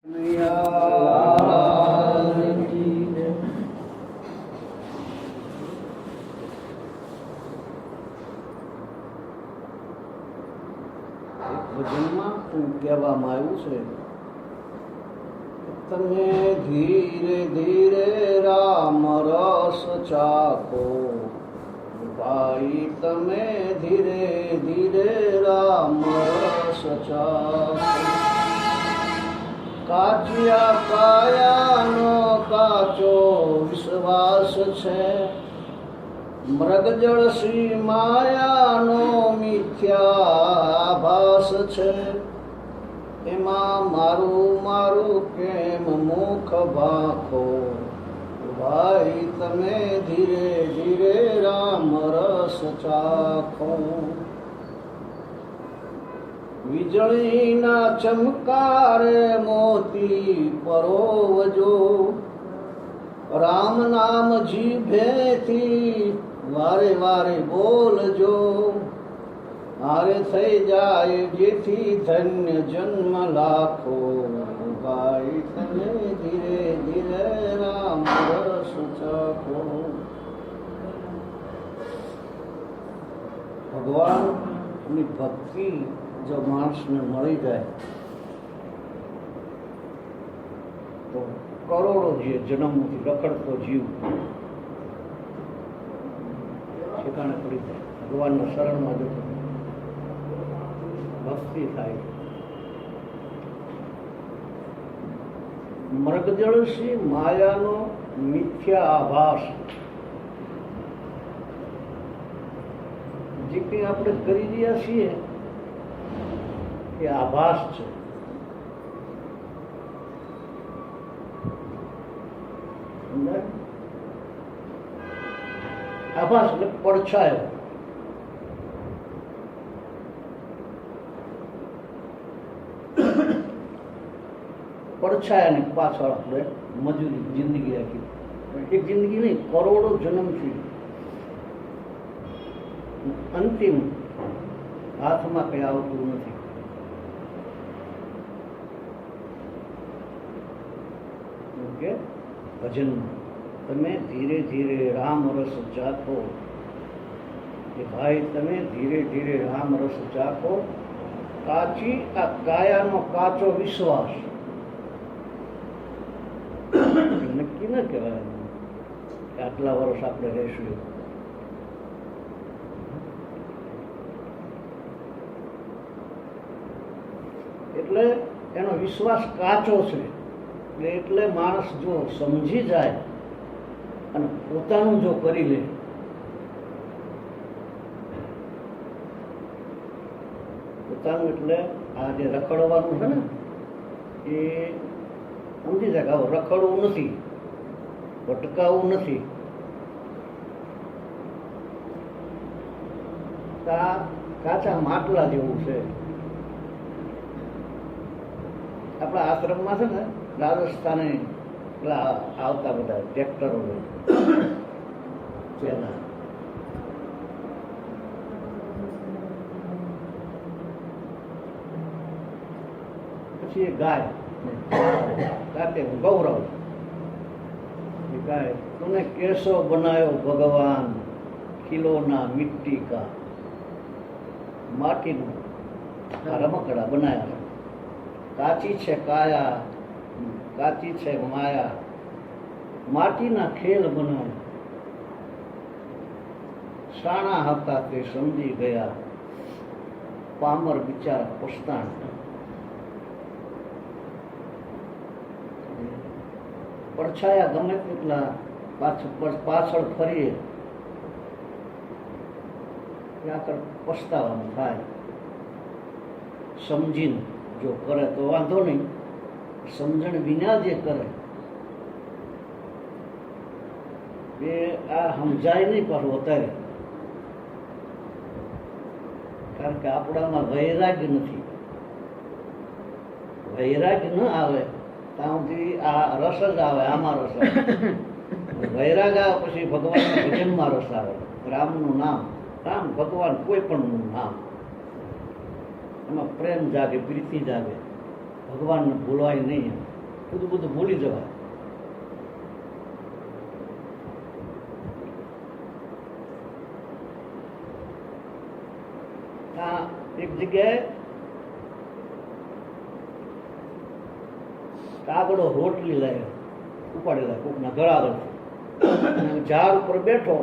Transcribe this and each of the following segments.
ભજનમાં કહેવામાં આવ્યું છે, તમે ધીરે ધીરે રામ રસ ચાખો, ભાઈ તમે ધીરે ધીરે રામ રસ ચાખો. કાચિયા કાયાનો કાચો વિશ્વાસ છે, મૃગજળ શ્રી માયાનો મિથ્યાભાસ છે. એમાં મારું મારું કેમ મુખ ભાખો, ભાઈ તમે ધીરે ધીરે રામ રસ ચાખો. વીજળીના ચમકારે મોતી પરોવજો, રામ નામ જીભેથી વારે વારે બોલજો. હારે થઈ જાય જેથી ધન્ય જન્મ લાખો, ભાઈ તમે ધીરે ધીરે રામ રસ ચાખો. ભગવાનની ભક્તિ જો માણસને મળી જાય તો કરોડો જે જન્મથી રખડતો જીવ ઠેકાણે પડી જાય. ભગવાનના શરણમાં જતો ભક્તિ થાય. મૃગજળસી માયાનો મિથ્યા આભાસ, જે કંઈ આપણે કરી રહ્યા છીએ એ આભાસ છે. આભાસ એટલે પડછાયો. પડછાયાની પાછળ આપણે મજૂરી જિંદગી રાખી. એક જિંદગી નહીં, કરોડો જન્મથી અંતિમ હાથમાં કઈ આવતું નથી. કે ભજન તમે ધીરે ધીરે રામ રસ ચાખો, કે ભાઈ તમે ધીરે ધીરે રામ રસ ચાખો. કાચી આ કાયાનો કાચો વિશ્વાસ નક્કી ન કહેવાય કે આટલા વર્ષ આપણે રહેશું. એટલે એનો વિશ્વાસ કાચો છે. એટલે માણસ જો સમજી જાય અને પોતાનું જો કરી લે, પોતાનું એટલે આ જે રખડવાનું છે ને એ સમજી જાય કે આવું રખડવું નથી, ભટકાવવું નથી. કાચા માટલા જેવું છે. આપણા આશ્રમમાં છે ને રાજસ્થાને પેલા આવતા બધા ટ્રેક્ટરો પેલા પછી એ ગાય કાતે ગૌરવ ગાય, તુને કેસો બનાયો ભગવાન ખિલોના મિટ્ટી કા. માટીનું રમકડા બનાયા. કાચી છે કાયા, કાચી છે માયા, માટીના ખેલ બનાવે. શાણા હતા તે સમજી ગયા, પામર બિચારા પસ્તાણ. પડછાયા ગમે તેટલા પાછળ ફરીએ ત્યાં પસ્તાવાનું થાય. સમજીને જો કરે તો વાંધો નહીં, સમજણ વિના જે કરે એ આ સમજાય નહીં પાછું અત્યારે. કારણ કે આપણામાં વૈરાગ્ય નથી. વૈરાગ્ય ન આવે ત્યાં સુધી આ રસ જ આવે. આમાં રસ આવે. વૈરાગ આવે પછી ભગવાનના ભજનમાં રસ આવે. રામનું નામ, રામ ભગવાન કોઈ પણ નામ, એમાં પ્રેમ જાગે, પ્રીતિ જાગે. ભગવાનને ભૂલવાય નહીં. બધું બધું ભૂલી જવાય. આ એક જગ્યાએ કાગડો રોટલી લાવ્યો, ઉપાડેલા કોકના ઘર આગળ ઝાડ ઉપર બેઠો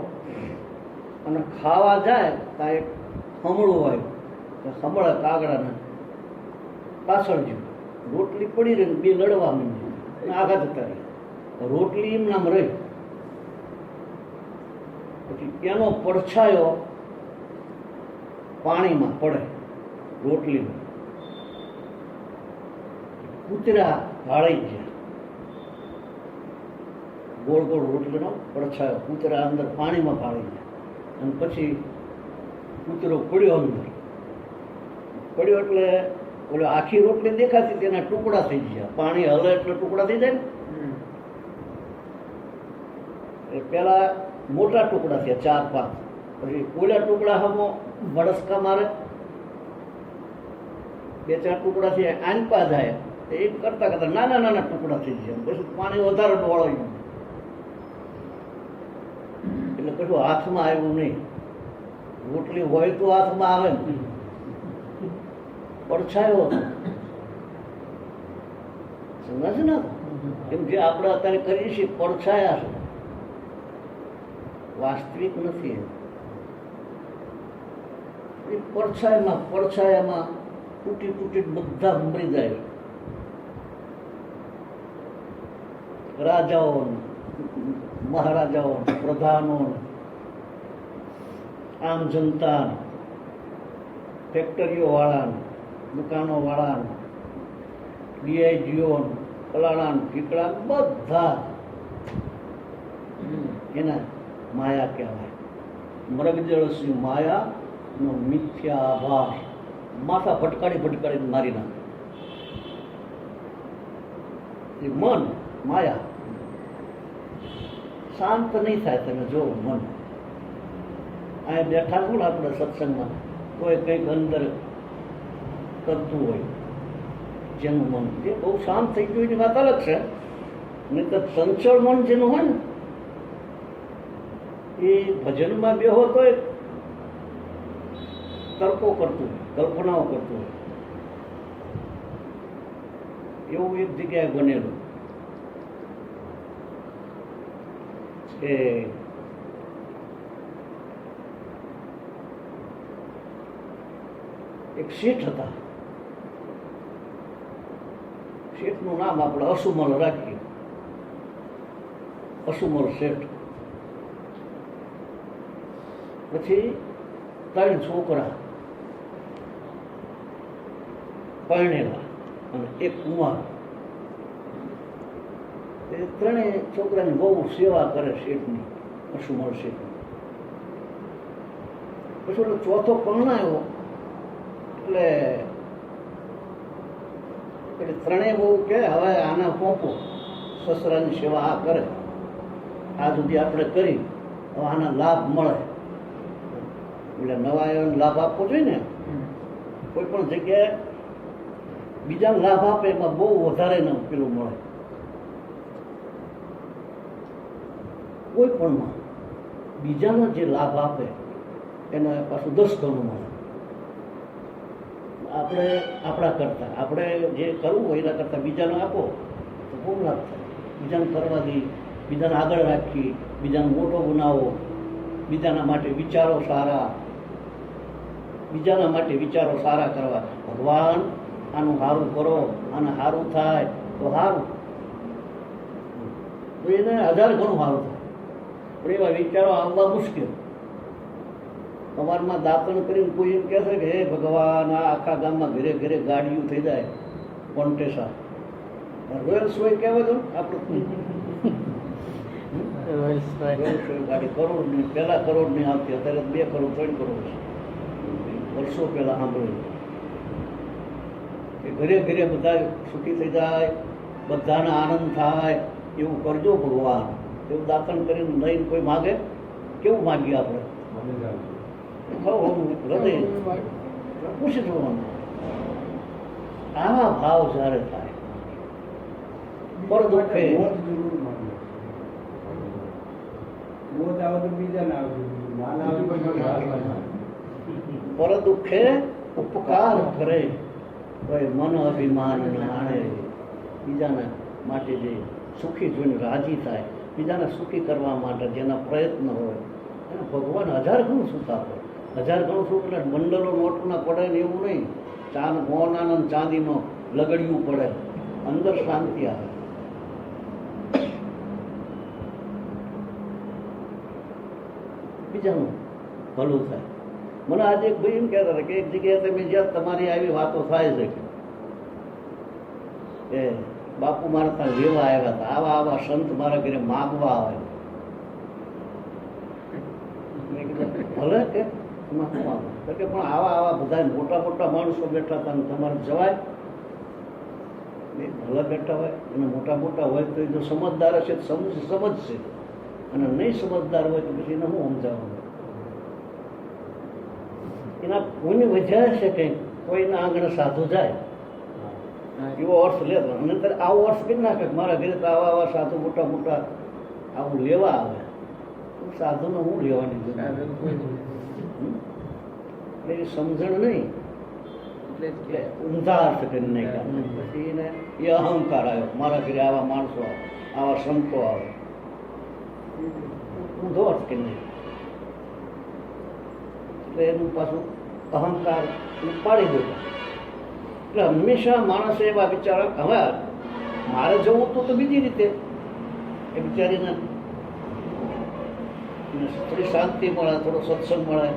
અને ખાવા જાય ત્યાં એક ખમણું આવ્યું, ખમણે કાગડાને પાછળ ગયું, રોટલી પડી રહી, બે લડવા માંડ્યું, આઘાત જતા રહ્યા. રોટલી એમ નામ રહી. પછી એનો પડછાયો પાણીમાં પડે, રોટલીમાં. કૂતરા ભાળી ગયા, ગોળ ગોળ રોટલીનો પડછાયો કૂતરા અંદર પાણીમાં ભાળી ગયા. અને પછી કૂતરો પડ્યો અંદર, પડ્યો એટલે ઓલો આખી રોટલી દેખાતી તેના ટુકડા થઈ ગયા. પાણી હલે એટલે ટુકડા થઈ જાય ને, એ પેલા મોટા ટુકડા થયા 4-5, પછી ઓલા ટુકડા હમો વડસકા મારે, 2-4 ટુકડા થયા, આનપા જાય, એ કરતા કરતા નાના નાના ટુકડા થઈ ગયા. પછી પાણી વધારે ડોળાયું એટલે કશું હાથમાં આવ્યું નહીં. રોટલી હોય તો હાથમાં આવે ને, પડછાયો હતો. સમજ ને, એમ જે આપણે અત્યારે કરીએ છીએ પડછાયા છે, વાસ્તવિક નથી. એ પડછાયામાં તૂટી તૂટી બધા મરી જાય. રાજાઓ, મહારાજાઓ, પ્રધાનો, આમ જનતા, ફેક્ટરીઓ વાળા, દુકાનો વાળા, ડીઆઈજીઓ, ફલાણા ઠીકડા, બધા એના માયા કહેવાય. મૃગજળસી માયા નો મિથ્યા આભાસ. માથા ભટકાડી મારી નાખે. એ મન માયા શાંત નહીં થાય. તમે જોવો મન અહીંયા બેઠા છો ને આપણે સત્સંગમાં, કોઈ કંઈક અંદર કરતું હોય જેનું મન, જે બહુ શાંત થઈ ગયું એની વાત અલગ છે. નહીં તો ચંચળ મન જેનું હોય ને, એ ભજનમાં બેહો તો તર્કો કરતું હોય, કલ્પનાઓ કરતું હોય. એવું એક જગ્યાએ બનેલું કે એક શેઠ હતા. શેઠનું નામ આપણે અસુમલ રાખીએ, અસુમલ શેઠ. પછી 3 છોકરા પરણેલા અને એક કુંવાર. એ 3 છોકરાની બહુ સેવા કરે શેઠની, અસુમલ શેઠની. પછી ઓલો ચોથો પરણાયો એટલે 3 બહુ કે હવે આના પોપો સસરાની સેવા આ કરે, આ સુધી આપણે કરી, હવે આના લાભ મળે. એટલે નવા આવ્યાને લાભ આપવો જોઈએ ને. કોઈ પણ જગ્યાએ બીજાને લાભ આપે એમાં બહુ વધારે ન પેલું મળે. કોઈ પણમાં બીજાનો જે લાભ આપે એને પાછું 10 ગણું મળે. આપણે આપણા કરતા, આપણે જે કરવું હોય એના કરતાં બીજાને આપો તો બહુ લાભ થાય. બીજાને કરવાથી, બીજાને આગળ રાખી, બીજાને મોટો બનાવો, બીજાના માટે વિચારો સારા, બીજાના માટે વિચારો સારા કરવા. ભગવાન આનું સારું કરો, આને સારું થાય તો સારું, તો એને 1000 ગણું સારું થાય. પણ એવા વિચારો આવવા મુશ્કેલ. સવારમાં દાંતણ કરીને કોઈ એમ કહેશે કે હે ભગવાન, આ આખા ગામમાં ઘરે ઘરે ગાડીઓ થઈ જાય, કોન્ટેસા રોયલ્સ હોય કહેવાય તો આપણું ગાડી કરોડની, પહેલા કરોડની આવતી, અત્યારે 2 કરોડ 3 કરોડ છે. વર્ષો પહેલા સાંભળ્યું કે ઘરે ઘરે બધા સુખી થઈ જાય, બધાને આનંદ થાય, એવું કરજો ભગવાન. એવું દાંતણ કરીને લઈને કોઈ માગે, કેવું માગીએ આપણે? હૃદય પૂછી જોવાનું. આવા ભાવ જ્યારે થાય પર દુઃખે મોત જરૂર માને. મોત આવે તો બીજા ના આવે, માન આવે તો બીજા ના આવે. પર દુઃખે ઉપકાર કરે કોઈ મન અભિમાન આણે. બીજાના માટે જે સુખી જોઈને રાજી થાય, બીજાને સુખી કરવા માટે જેના પ્રયત્ન હોય એને ભગવાન 1000 ગણું સુખ આપે. 1000 ગણું સુખ એટલે બંડલો નોટના પડે ને એવું નહીં. મોનાનંદ ચાંદીનો લગડિયું પડે, અંદર શાંતિ આવે. બીજાનું ભલું થાય. મને આજે એક ભાઈ એમ કહેતા હતા કે એક જગ્યાએ તમે જ્યાં તમારી આવી વાતો થાય છે કે બાપુ મારા ત્યાં લેવા આવ્યા હતા, આવા આવા સંત મારા ઘરે માગવા આવે. મેં કીધું ભલે કે એમાં શું વાંધો? તો કે પણ આવા આવા બધા મોટા મોટા માણસો બેઠા હતા ને તમારે જવાય? ભલે બેઠા હોય અને મોટા મોટા હોય તો જો સમજદાર હશે તો સમજશે, અને નહીં સમજદાર હોય તો પછી એને શું સમજાવવાનું? એના કોઈની વજ્યા છે કંઈક, કોઈના આંગણે સાધુ જાય એવો અર્થ લેતો, અને આવો અર્થ કરી નાખે મારા ઘરે તો આવા આવા સાધુ મોટા મોટા આવું લેવા આવે. સાધુને હું લેવાની જરૂર? એની સમજણ નહીં, એટલે ઊંધા અર્થ કરી નાખ્યા. પછી એને એ અહંકાર આવ્યો, મારા ઘરે આવા માણસો આવે, આવા સંતો આવે, ઊંધો અર્થ કરી નાખ્યો. એટલે એનું પાછું અહંકાર પાડી દેતા. એટલે હંમેશા માણસે એવા વિચારો, હવે મારે જવું તો બીજી રીતે એ બિચારીને થોડી શાંતિ મળે, થોડો સત્સંગ મળે.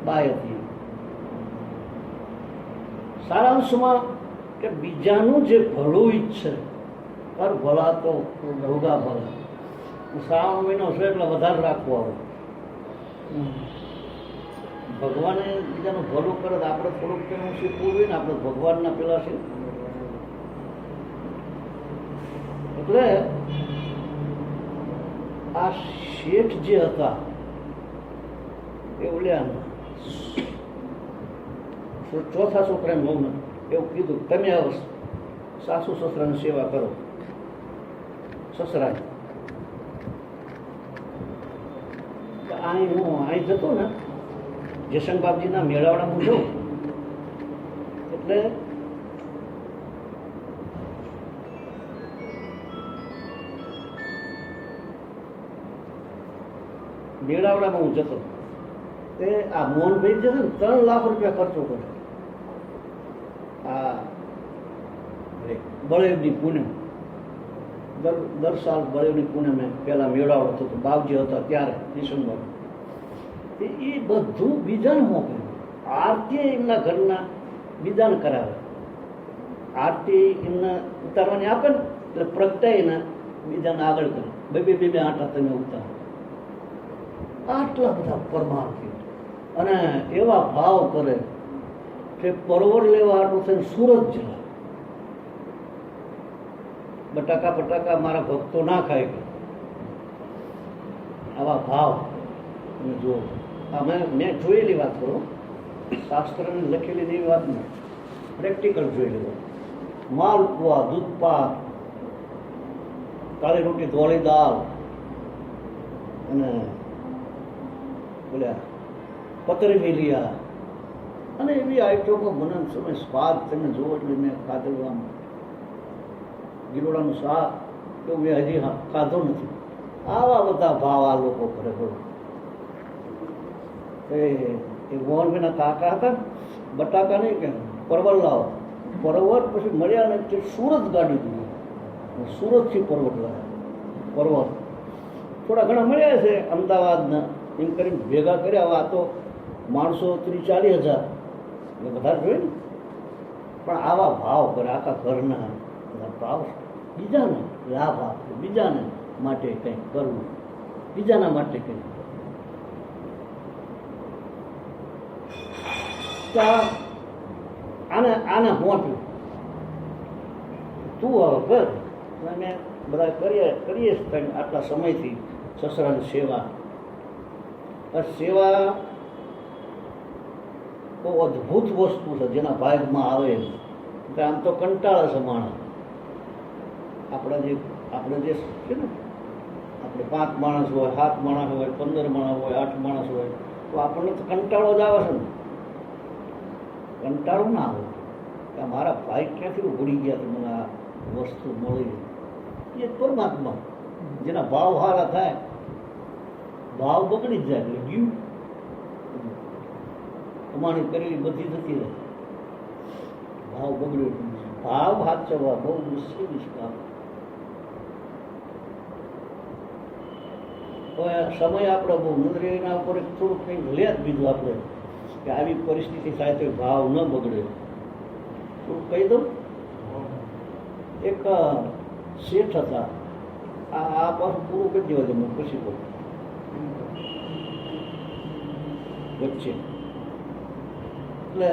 બાય હતી સારાંશમાં કે બીજાનું જે ભલું ઈચ્છે પર ભલા તો ભોગા ભલા. શ્રાવણ મહિનો છે એટલે વધારે રાખવું આવે. ભગવાને બીજાનું ભલું કરે તો આપણે થોડુંક તેનું શીખવું જોઈએ ને. આપણે ભગવાનના પેલા છે એટલે આ શેઠ જે હતા એ ઓલ્યા ચોથા છોકરાને બહુ એવું કીધું, તમે સાસુ સસરાની સેવા કરો. સસરા અહીં જતો ને જયશંકરબાપજીના મેળાવડામાં જઉં એટલે મેળાવડામાં હું જતો તે આ મોહનભાઈ જે છે ને 3 લાખ રૂપિયા ખર્ચો કરે આ બળેવની પૂનમ. દર સાલ બળેવની પૂનમે પહેલા મેળાવડો થતો, બાપજી હતા ત્યારે ડિસેમ્બર. એ બધું બીજાને મોકલે. આરતી એમના ઘરના બીજાને કરાવે. આરતી એમને ઉતારવાની આપે ને એટલે પ્રગટાઈને બીજાને આગળ કરે. બે આટા તમે ઉતારો. આટલા બધા પરમાર્થી અને એવા ભાવ કરે કે પરવર લેવા આટલું થઈને સુરત જવા. બટાકા મારા ભક્તો ના ખાય કે આવા ભાવ જો મેં જોયેલી વાત કરું, શાસ્ત્રની લખેલી એવી વાત નહીં, પ્રેક્ટિકલ જોયેલી વાત. માલપુઆ, દૂધપાક, કાળી રોટી, ધોળી દાળ અને બોલ્યા પતરી મેલિયા અને એવી આઈટમો મને સમય સ્વાદ તમે જોવો એટલે મેં ખાધેલું. આમ ગીરોડાનું શાક એવું મેં હજી ખાધો નથી. આવા બધા ભાવ આ લોકો કરે. બોલો એ મોહનભાઈના કાકા હતા, બટાકા નહીં કે પરવર લાવો. પરવર પછી મળ્યા ને તે સુરત ગાડી દીધી, સુરતથી પરવર લાવ્યા. પરવર થોડા ઘણા મળ્યા છે અમદાવાદના, એમ કરીને ભેગા કર્યા. આ તો માણસો 30-40 હજાર એટલે બધા જોઈએ ને, પણ આવા ભાવ કરે આખા ઘરના ભાવ. બીજાને લાભ આપે, બીજાને માટે કંઈક કરવું, બીજાના માટે કંઈક. આને મોટું તું હવે કર. અમે બધા કરીએ જ આટલા સમયથી સસરાની સેવા. સેવા બહુ અદ્ભુત વસ્તુ છે જેના ભાગમાં આવે. આમ તો કંટાળે છે માણસ, આપણે જે છે ને, આપણે 5 માણસ હોય, 7 માણસ હોય, 15 માણસ હોય, 8 માણસ હોય, તો આપણને તો કંટાળો જ આવે છે ને. કંટાળો ના આવે કે મારા ભાઈ ક્યાંથી ભૂલી ગયા તો મને આ વસ્તુ મળી. એ પરમાત્મા જેના ભાવ સારા થાય, ભાવ બગડી જ જાય એટલે ગયું કમાણી કરેલી બધી જતી રહે, ભાવ બગડ્યો. ભાવ સાચવવા બહુ મુશ્કેલ કામ. હવે સમય આપણે બહુ નજરે એના ઉપર થોડુંક કંઈક લે જ બીજું આપણે કે આવી પરિસ્થિતિ થાય તો ભાવ ન બગડે. થોડુંક કહી દઉં. એક શેઠ હતા, આ પાછું પૂરું કરી દેવા દે, પછી કહું વચ્ચે. એટલે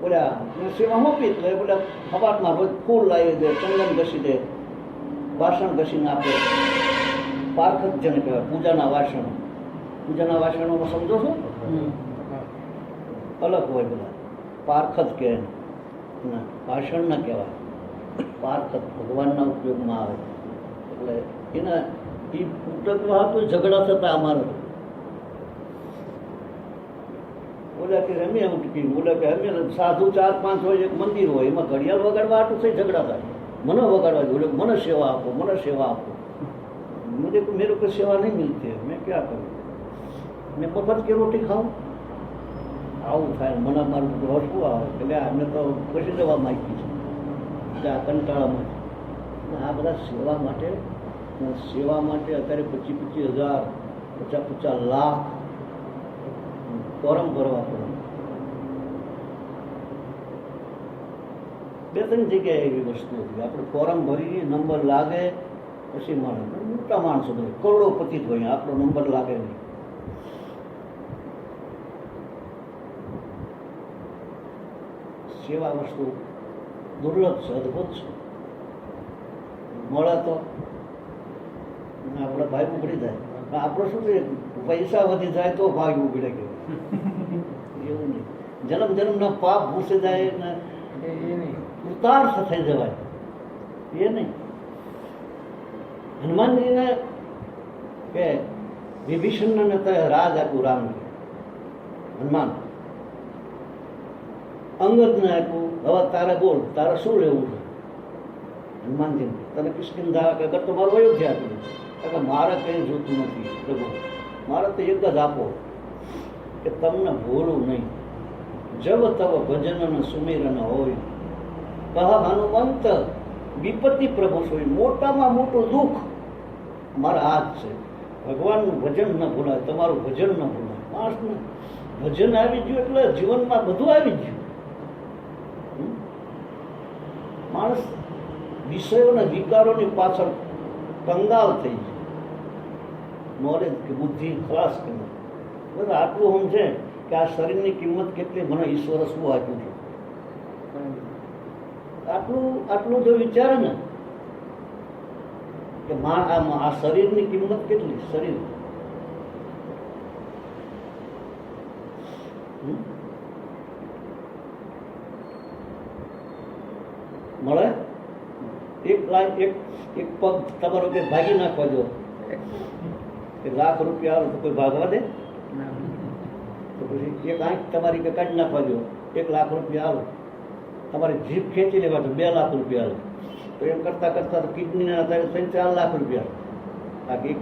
બોલ્યા સેવા હોપી, એટલે બોલ્યા સવારમાં રોજ ફૂલ લાવી દે, ચંદન ઘસી દે, વાસણ ઘસીને આપે. પારખત જેને કહેવાય, પૂજાના વાસણો. પૂજાના વાસણોમાં સમજો છો? અલગ હોય બધા. પારખત કહે, વાસણ ના કહેવાય, પારખત ભગવાનના ઉપયોગમાં આવે. એટલે એના એ ઉટકવા હતું, ઝઘડા થતા અમારે. બોલ્યા કે અમે ઉટકી, બોલ્યા કે અમે સાધુ 4-5 હોય, એક મંદિર હોય, એમાં ઘડિયાળ વગાડવા આટલું થઈ ઝઘડા થાય. મને વગાડવા જોઈએ, મને સેવા આપો, મને સેવા આપો. मेरे को सेवा नहीं मिलती है, मैं क्या करूँ? मैं मफत की रोटी खाऊं? આવું થાય. મને મારું હસવું આવે એટલે અમે તો પછી જવા માંગી છે આ કંટાળામાં. આ બધા સેવા માટે અત્યારે 25,000 50 લાખ ફોરમ ભરવા પડે. 2-3 જગ્યાએ એવી વસ્તુ હતી, આપણે ફોરમ ભરીએ, નંબર લાગે પછી મળે. મોટા માણસો બધા કરોડોપતિ જ હોય, આપણો નંબર લાગે નહીં. સેવા વસ્તુ દુર્લભ છે, અદભુત છે. મળે તો આપણા ભાઈ ઉગડી જાય. આપણે શું છે, પૈસા વધી જાય તો ભાઈ ઉગડે કે એવું નહીં. જન્મના પાપ ભૂસે જાય ને કૃતાર્થ થઈ જવાય એ નહીં. હનુમાનજીને કે વિભીષણને તો રાજ આપ્યું રામ, હનુમાન અંગદને આપ્યું. હવે તારે બોલ, તારે શું લેવું છે? હનુમાનજી તને કિષ્કિંધા કે અગર તમારું અયોધ્યા આપ્યું કે મારે કંઈ જોતું નથી પ્રભુ, મારે તો એક જ આપો કે તમને ભૂલું નહીં. જબ તવ ભજન સુમિરન હોય, કહ હનુમંત વિપત્તિ પ્રભુ સોય. મોટામાં મોટું દુઃખ મારા હાથ છે. ભગવાનનું ભજન ન ભૂલાય, તમારું ભજન ન ભૂલાય. માણસને ભજન આવી ગયું એટલે જીવનમાં બધું આવી ગયું. માણસ વિષયોના વિકારોની પાછળ કંગાલ થઈ જાય. નોલેજ કે બુદ્ધિ ખલાસ કરી બધા આટલું સમજે કે આ શરીરની કિંમત કેટલી, મને ઈશ્વરે શું આપ્યું છે, આટલું જો વિચારે ને કે આ શરીરની કિંમત કેટલી, શરીર મળે. એક પગ તમારો કે ભાગી નાખવા જો, ₹1,00,000 આવે તો કોઈ ભાગવા દે? તો પછી એક આંખ તમારી કે કાઢી નાખવા દો, ₹1,00,000 આવે. તમારે જીભ ખેંચી લેવા તો ₹2,00,000 આવે. તો એમ કરતા કરતા કિડનીના અત્યારે ₹3-4 લાખ આ એક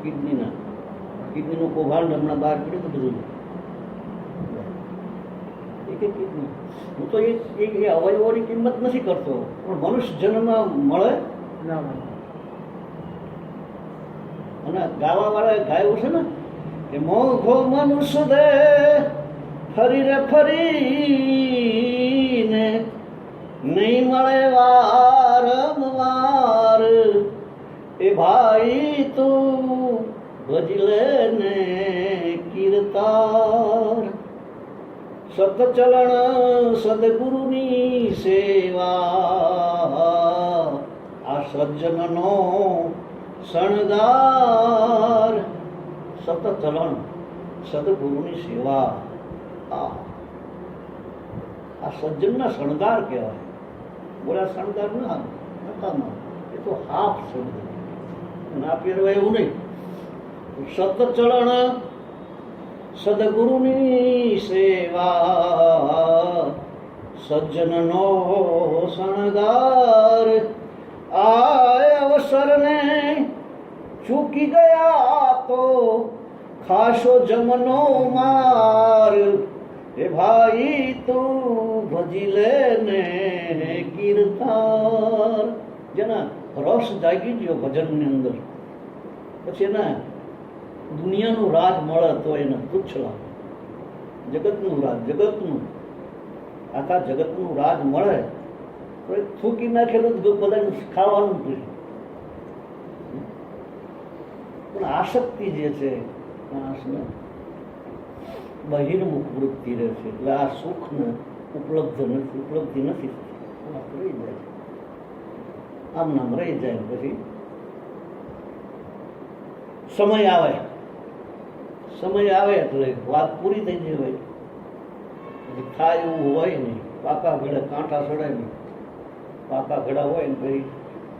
કિડનીનું કૌભાંડ હમણાં બહાર પડ્યું હતું બધું. એક કિડની હું તો એ અવયવોની કિંમત નથી કરતો, પણ મનુષ્ય જન્મ મળે ના મળે. અને ગાવા વાળા ગાયું છે ને કે મોઘો મનુષ્ય દે ફરી ફરીને નહીં મળે વારંવાર. એ ભાઈ તું ભજલે ને કીર્તાર. સતચલણ સદગુરુની સેવા, આ સજ્જનનો શણગાર. સતચલણ સદગુરુની સેવા, આ સજ્જનના શણગાર કહેવાય. બોલા શણગાર ના નકામા, એ તો હાફ શબ્દ. અને આ પહેરવા એવું નહીં. સતચરણ સદગુરુની સેવા, સજ્જનનો શણગાર. આ અવસરને ચૂકી ગયા તો ખાશો જમનો માર. એ ભાઈ તું ભજી લે ને કીર્તાર. જેના રસ જાગી ગયો ભજનની અંદર, પછી એના દુનિયાનું રાજ મળે તો એને તુચ્છ લાગે. જગતનું રાજ, જગતનું આખા જગતનું રાજ મળે તો એ થૂકી નાખેલું જ બધાને ખાવાનું જોઈએ. પણ આસક્તિ જે છે માણસને બહિર્મુખ વૃત્તિ રહે છે, એટલે આ સુખને ઉપલબ્ધિ નથી રહી જાય, આમ નામ રહી જાય. પછી સમય આવે એટલે વાત પૂરી થઈ જાય હોય. પછી થાય એવું હોય નહીં. પાકા ઘડે કાંઠા સડાય નહીં. પાકા ઘડા હોય ને પછી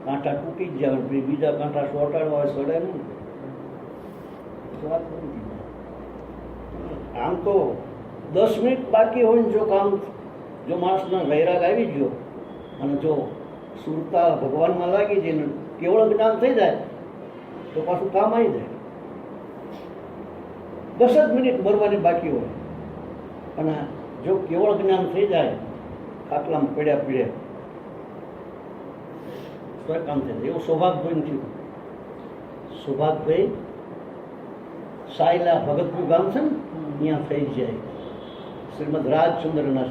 કાંઠા તૂટી જ જાય, પછી બીજા કાંઠા સોટાડવા હોય સડાય નહીં. વાત પૂરી થઈ જાય. આમ તો 10 મિનિટ બાકી હોય ને જો કામ, જો માણસનો વૈરાગ આવી ગયો અને જો સુરતા ભગવાનમાં લાગી જાય ને કેવળ જ્ઞાન થઈ જાય તો પાછું કામ આવી જાય. 10 જ મિનિટ મરવાની બાકી હોય અને જો કેવળ જ્ઞાન થઈ જાય, ખાટલામાં પડ્યા તો કામ થઈ જાય. એવું સૌભાગભાઈ થયું. સૌભાગભાઈ સાયલા ભગતનું ગામ છે ને, ત્યાં થઈ જાય. શ્રીમદ રાજચંદ્રના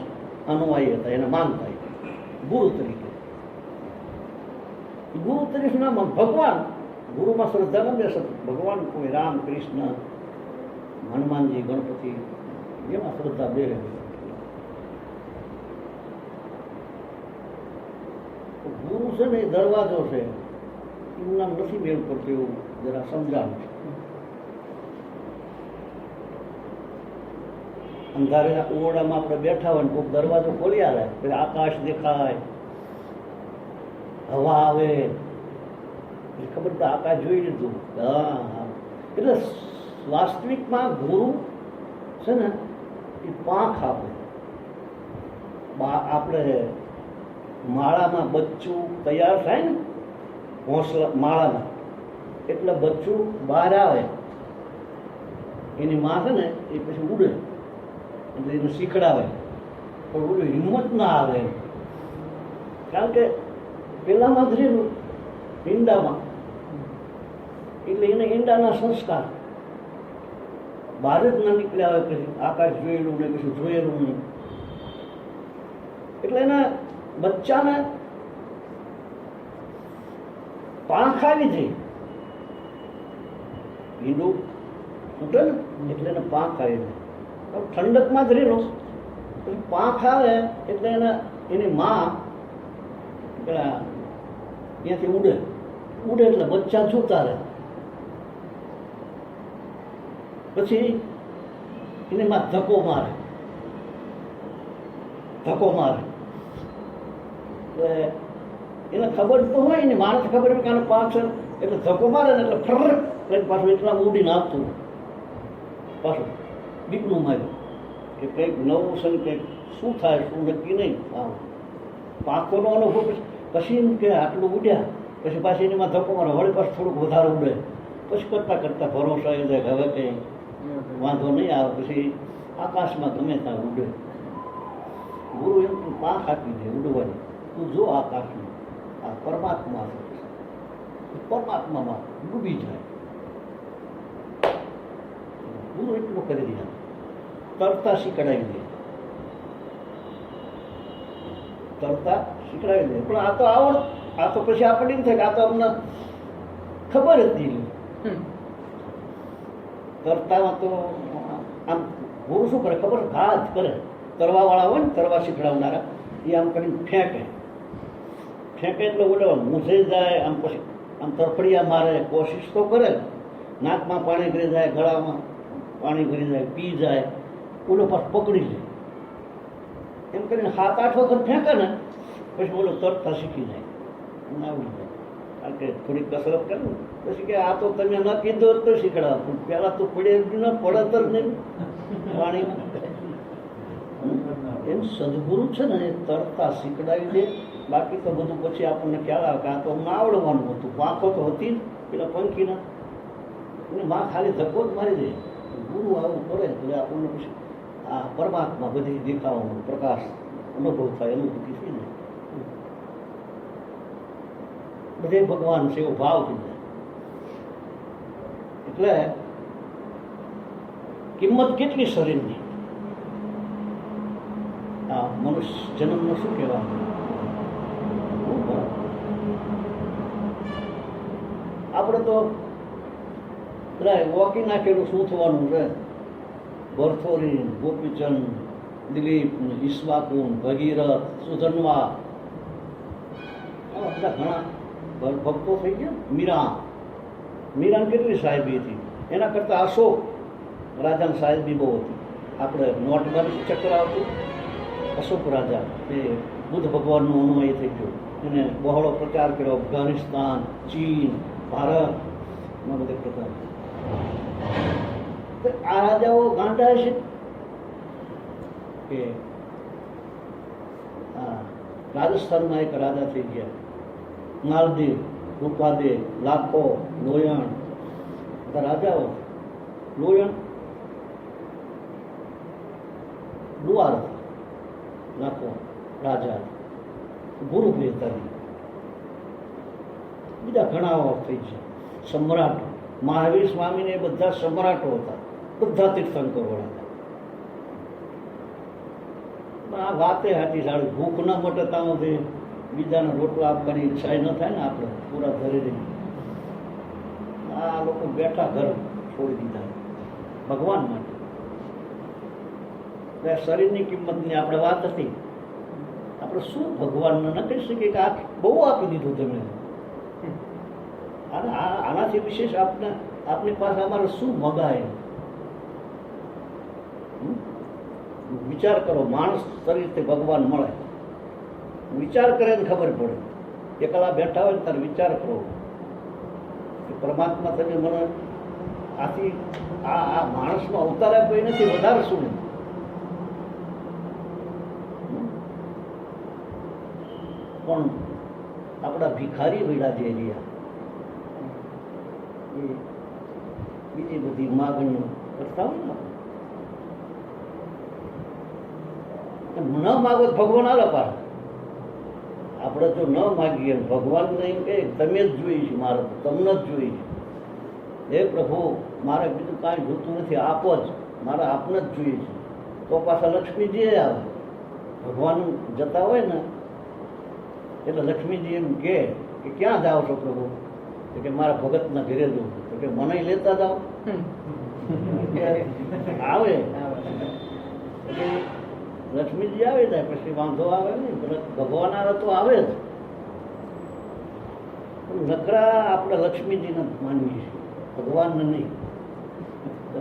અનુયાયી હતા, એને માનતા ગુરુ તરીકે. ગુરુ તરીકેના ભગવાન, ગુરુમાં શ્રદ્ધા ન બેસે. ભગવાન કોઈ રામ, કૃષ્ણ, હનુમાનજી, ગણપતિ, એમાં શ્રદ્ધા બે. ગુરુ છે ને એ દરવાજો છે, એનું નામ નથી મેળ પડતું. એવું જરા સમજાણ છે. અંધારેના ઓરડામાં આપણે બેઠા હોય ને કોઈક દરવાજો ખોલી આવે, પછી આકાશ દેખાય, હવા આવે, ખબર તો આકાશ જોઈ લીધું. હા, એટલે વાસ્તવિકમાં ગુરુ છે ને એ પાંખ આપે. આપણે માળામાં બચ્ચું તૈયાર થાય ને, ઘોંસલા માળામાં, એટલે બચ્ચું બહાર આવે, એની માં છે ને એ પછી ઉડે, એટલે એને શીખડાવે. પણ ઓલું હિંમત ના આવે, કારણ કે પેલામાં જ રહેલું ઈંડામાં, એટલે એને ઈંડાના સંસ્કાર બહાર જ ના નીકળ્યા હોય. પછી આકાશ જોયેલું ને પછી જોયેલું નહીં, એટલે એના બચ્ચાને પાંખ આવી જાય. ઈંડું ફૂટે ને એટલે એને પાંખ આવી જાય. ઠંડકમાં જ રહેલો, પછી પાંખ આવે એટલે એની માં ત્યાંથી ઉડે એટલે બચ્ચા છૂટા રહે. પછી એની માં ધક્કો મારે એટલે એને ખબર તો હોય ને, માણસ ખબર હોય કે આને પાંખ છે, એટલે ધક્કો મારે ને એટલે ફર એટલે પાછું એટલામાં ઉડીને આવતું. પાછું બીકનું માર્યું કે કંઈક નવું છે ને કંઈક શું થાય શું નક્કી નહીં. આમ પાંખોનો અનુભવ. પછી એમ કે આટલું ઉડ્યા, પછી પાછી એનીમાં ધક્કો મારે, વળી પાછું થોડુંક વધારે ઉડે, પછી કરતાં ભરોસો આવી જાય કે હવે કંઈ વાંધો નહીં આવે, પછી આકાશમાં ગમે ત્યાં ઉડે. ગુરુ એમ પાંખ આપી દે ઉડવાની. તું જો આકાશમાં આ પરમાત્મા છે, પરમાત્મામાં ડૂબી જાય. ગુરુ એટલું કરી રહ્યા, તરતા શીખડાવી દે. પણ આ તો પછી આપણને એમ થાય કે આ તો અમને ખબર જ નહીં. તરતામાં તો આમ ગુરુ શું કરે ખબર, ઘા જ કરે. તરવાવાળા હોય ને, તરવા શીખડાવનારા, એ આમ કરીને ફેંકે એટલે ઓલો મૂંઝાઈ જાય. આમ પછી આમ તરફડિયા મારે, કોશિશ તો કરે, નાકમાં પાણી ગળી જાય, ગળામાં પાણી ગળી જાય, પી જાય, ઓલો પાછું પકડી લે. એમ કરીને 7-8 વખત ફેંકે ને પછી બોલો તરતા શીખી જાય અને આવડી જાય. કારણ કે થોડીક કસરત કરે ને પછી કે આ તો તમે ન કીધું હોત તો શીખડાવ, પણ પહેલાં તો પડે ન પડત જ નહીં પાણી. એમ સદગુરુ છે ને એ તરતા શીખડાવી દે. બાકી તો બધું પછી આપણને ખ્યાલ આવે કે આ તો અમને આવડવાનું હતું, પાંખો તો હતી જ પેલા પંખીના, અને માં ખાલી ધક્કો જ મારી દે. ગુરુ આવું કરે એટલે આપણને પછી આ પરમાત્મા બધી દેખાવાનો પ્રકાશ અનુભવ થાય, અનુભૂતિ થઈ જાય. બધે ભગવાન છે એવો ભાવ થઈ જાય. એટલે કિંમત કેટલી શરીરની. આ મનુષ્ય જન્મનો શું કહેવાનું? આપણે તો પેલા વોકી નાખેલું શું થવાનું છે? ભરથોરી, ગોપીચંદ, દિલીપ, ઈશ્વાકુન, ભગીરથ, સુધન્વા, આવા બધા ઘણા ભક્તો થઈ ગયા. મીરાની કેટલી સાહેબી હતી, એના કરતાં અશોક રાજાની સાહેબી બહુ હતી. આપણે નોટબંધી ચક્ર આવતું, અશોક રાજા એ બુદ્ધ ભગવાનનું અનુયાયી થઈ ગયો, એને બહોળો પ્રચાર કર્યો. અફઘાનિસ્તાન, ચીન, ભારતમાં બધે પ્રચાર. આ રાજાઓ ગાંડા છે કે રાજસ્થાનમાં એક રાજા થઈ ગયા, માલદીવ, રૂપાદેવ, લાખો, લોયણ, બધા રાજાઓ. લોયણ લુવાર, લાખો રાજા, ગુરુ હતા. બીજા ઘણા થઈ છે. સમ્રાટ મહાવીર સ્વામીને એ બધા સમ્રાટો હતા, બધા તીર્થંકરો હતા. આ વાતે સાચી સાડી, ભૂખ ન મટતામાંથી બીજાને રોટલા આપવાની ઈચ્છા ન થાય ને આપણે પૂરા ઘરે રહી. આ લોકો બેઠા ઘર છોડી દીધા ભગવાન માટે. શરીરની કિંમતની આપણે વાત હતી. આપણે શું ભગવાનને ન કહી શકીએ કે આ બહુ આપી દીધું તમે, અને આનાથી વિશેષ આપની પાસે અમારે શું મગાય? વિચાર કરો, માણસ શરીરથી ભગવાન મળે, વિચાર કરે ને ખબર પડે. એકલા બેઠા હોય ને ત્યારે વિચાર કરો કે પરમાત્મા તમે મને આથી આ માણસનો અવતાર આપ્યો નથી, વધારે શું? પણ આપણા ભિખારી વૈડા જે રહ્યા એ બીજી બધી માગણીઓ કરતા હોય ને, ન માગો ભગવાન આલે પાર. આપણે જો ન માગીએ, ભગવાન નહીં કે તમે જ જોઈ છે, મારે તમને જ જોઈ છે. હે પ્રભુ, મારે બીજું કાંઈ જોતું નથી, આપો જ, મારે આપને જ જોઈએ છે. તો પાછા લક્ષ્મીજી આવે. ભગવાન જતા હોય ને એટલે લક્ષ્મીજી એમ કે ક્યાં જાઓ છો પ્રભુ? તો કે મારા ભગતના ઘરે જવું. તો કે મને લેતા જાઓ. આવે લક્ષ્મીજી આવી જાય, પછી વાંધો આવે ને. ભગવાન આવે તો આવે જ. નકરા આપણે લક્ષ્મીજીને માનીએ છીએ, ભગવાનને નહીં.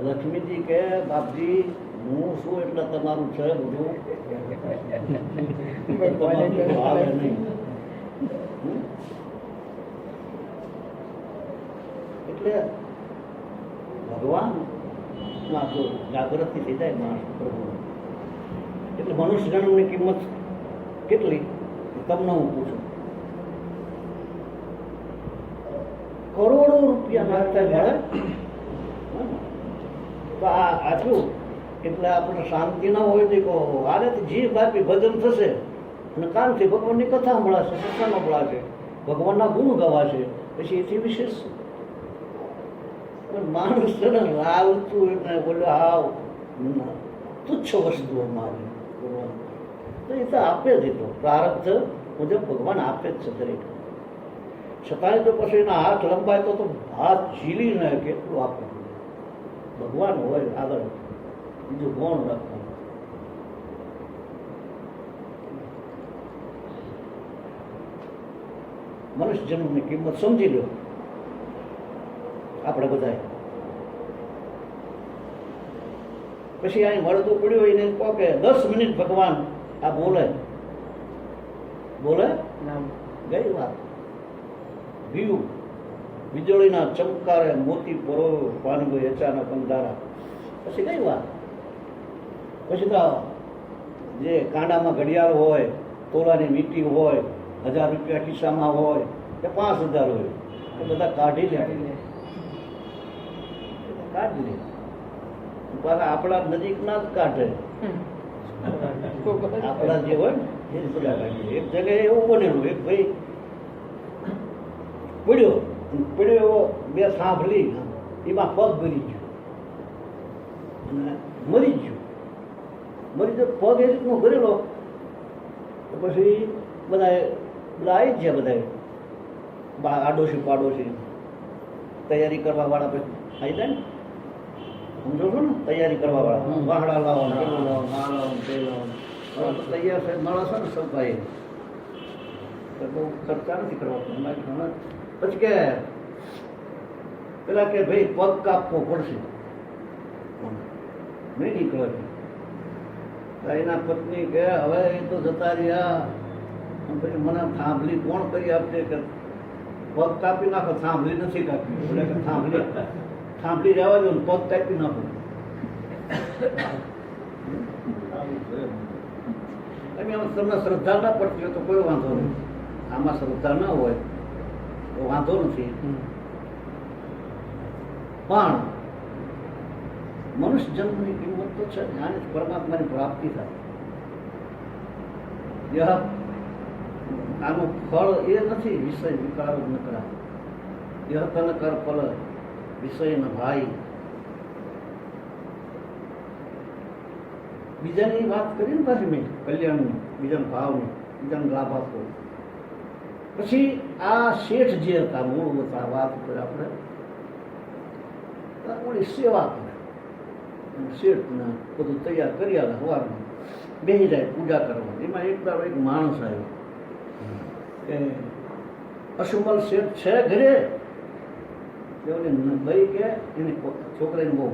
લક્ષ્મીજી કે બાપજી હું શું એટલે તમારું છે બધું, આવે નહીં. એટલે ભગવાનમાં જો જાગૃતિ થઈ જાય માણસ પ્રભુ, એટલે મનુષ્ય જન્મની કિંમત કેટલી તમને હું પૂછું. કરોડો રૂપિયા નાખતા મળે તો આ આટલું. એટલે આપણે શાંતિ ના હોય તો આનેથી જીભ આપી ભજન થશે અને કાનથી ભગવાનની કથા મળાશે, સત્સંગ મળાશે, ભગવાનના ગુણ ગવાશે. પછી એથી વિશેષ પણ માણસ છે ને લાલતું એટલે બોલે હાવ તુચ્છ વસ્તુઓ મારે તો એ તો આપે જ. તો પ્રારબ્ધ મુજબ ભગવાન આપે જ છે દરેક. છતાંય તો પછી એના હાથ લંબાય તો હાથ ઝીલીને કેટલું આપે. ભગવાન હોય આગળ, બીજું કોણ રાખવાનું? મનુષ્ય જન્મની કિંમત સમજી લો આપણે બધાએ. પછી અહીં મળતું પડ્યું હોય ને કહો કે 10 મિનિટ ભગવાન આ બોલે બોલે નામ ગઈ વાત. બીજું વીજળીના ચમકારે મોતી પરોવ્યો પાનગોઈ અચાનક અંધારા. પછી કઈ વાત? પછી તો જે કાંડામાં ઘડિયાળ હોય, તોલાની વીંટી હોય, 1000 રૂપિયા ખિસ્સામાં હોય કે 5000 હોય, એ બધા કાઢી લે. કાઢી લે. પાછા આપણા નજીકના જ કાઢે. આપણા જે હોય ને એ જ બધા કાઢીએ. એક જગ્યાએ એવું બનેલું, એક ભાઈ પડ્યો એવો બે સાંભળી એમાં પગ ભરી ગયો અને મરી ગયો. પગ એ રીતનો ભરેલો તો પછી બધા આવી જ ગયા. બધા આડોશી પાડોશી તૈયારી કરવા વાળા પછી આવી જાય ને, સમજો છો ને, તૈયારી કરવા વાળા વાહડા લાવો, પેલું લાવો, આ લાવો, તે લાવો. તૈયાર છે માણસ ને સૌ ભાઈ તો બહુ ખર્ચા નથી કરવા. પછી કે પેલા કે ભાઈ પગ કાપવો પડશે, નહીં નીકળે. એના પત્ની કે હવે એ તો જતા રહ્યા, પછી મને થાંભલી કોણ કરી આપશે કે પગ કાપી નાખો. થાંભલી નથી કાપી, એટલે કે થાંભલી રહેવા દો ને પગ કાપી નાખો. તમને શ્રદ્ધા ના પડતી હોય તો કોઈ વાંધો નહીં. આમાં શ્રદ્ધા ના હોય તો વાંધો નથી. પણ મનુષ્ય જન્મની કિંમત તો છે, આને પરમાત્માની પ્રાપ્તિ થાય. આનું ફળ એ નથી વિષય વિકાર નકરા યહ તન કર ફલ વિષય ન ભાઈ. બીજાની વાત કરી ને પાછી મેં કલ્યાણની, બીજાના ભાવની, બીજાને લાભ આપવો. પછી આ શેઠ જે હતા, મૂળ હતા, વાત ઉપર આપણે થોડી સેવા કરે. શેઠને બધું તૈયાર કરી આવે, સવારમાં બેસી જાય પૂજા કરવા. એમાં એક દાડો એક માણસ આવ્યો કે અશુમલ શેઠ છે ઘરે? ભાઈ કે એની છોકરાની બહુ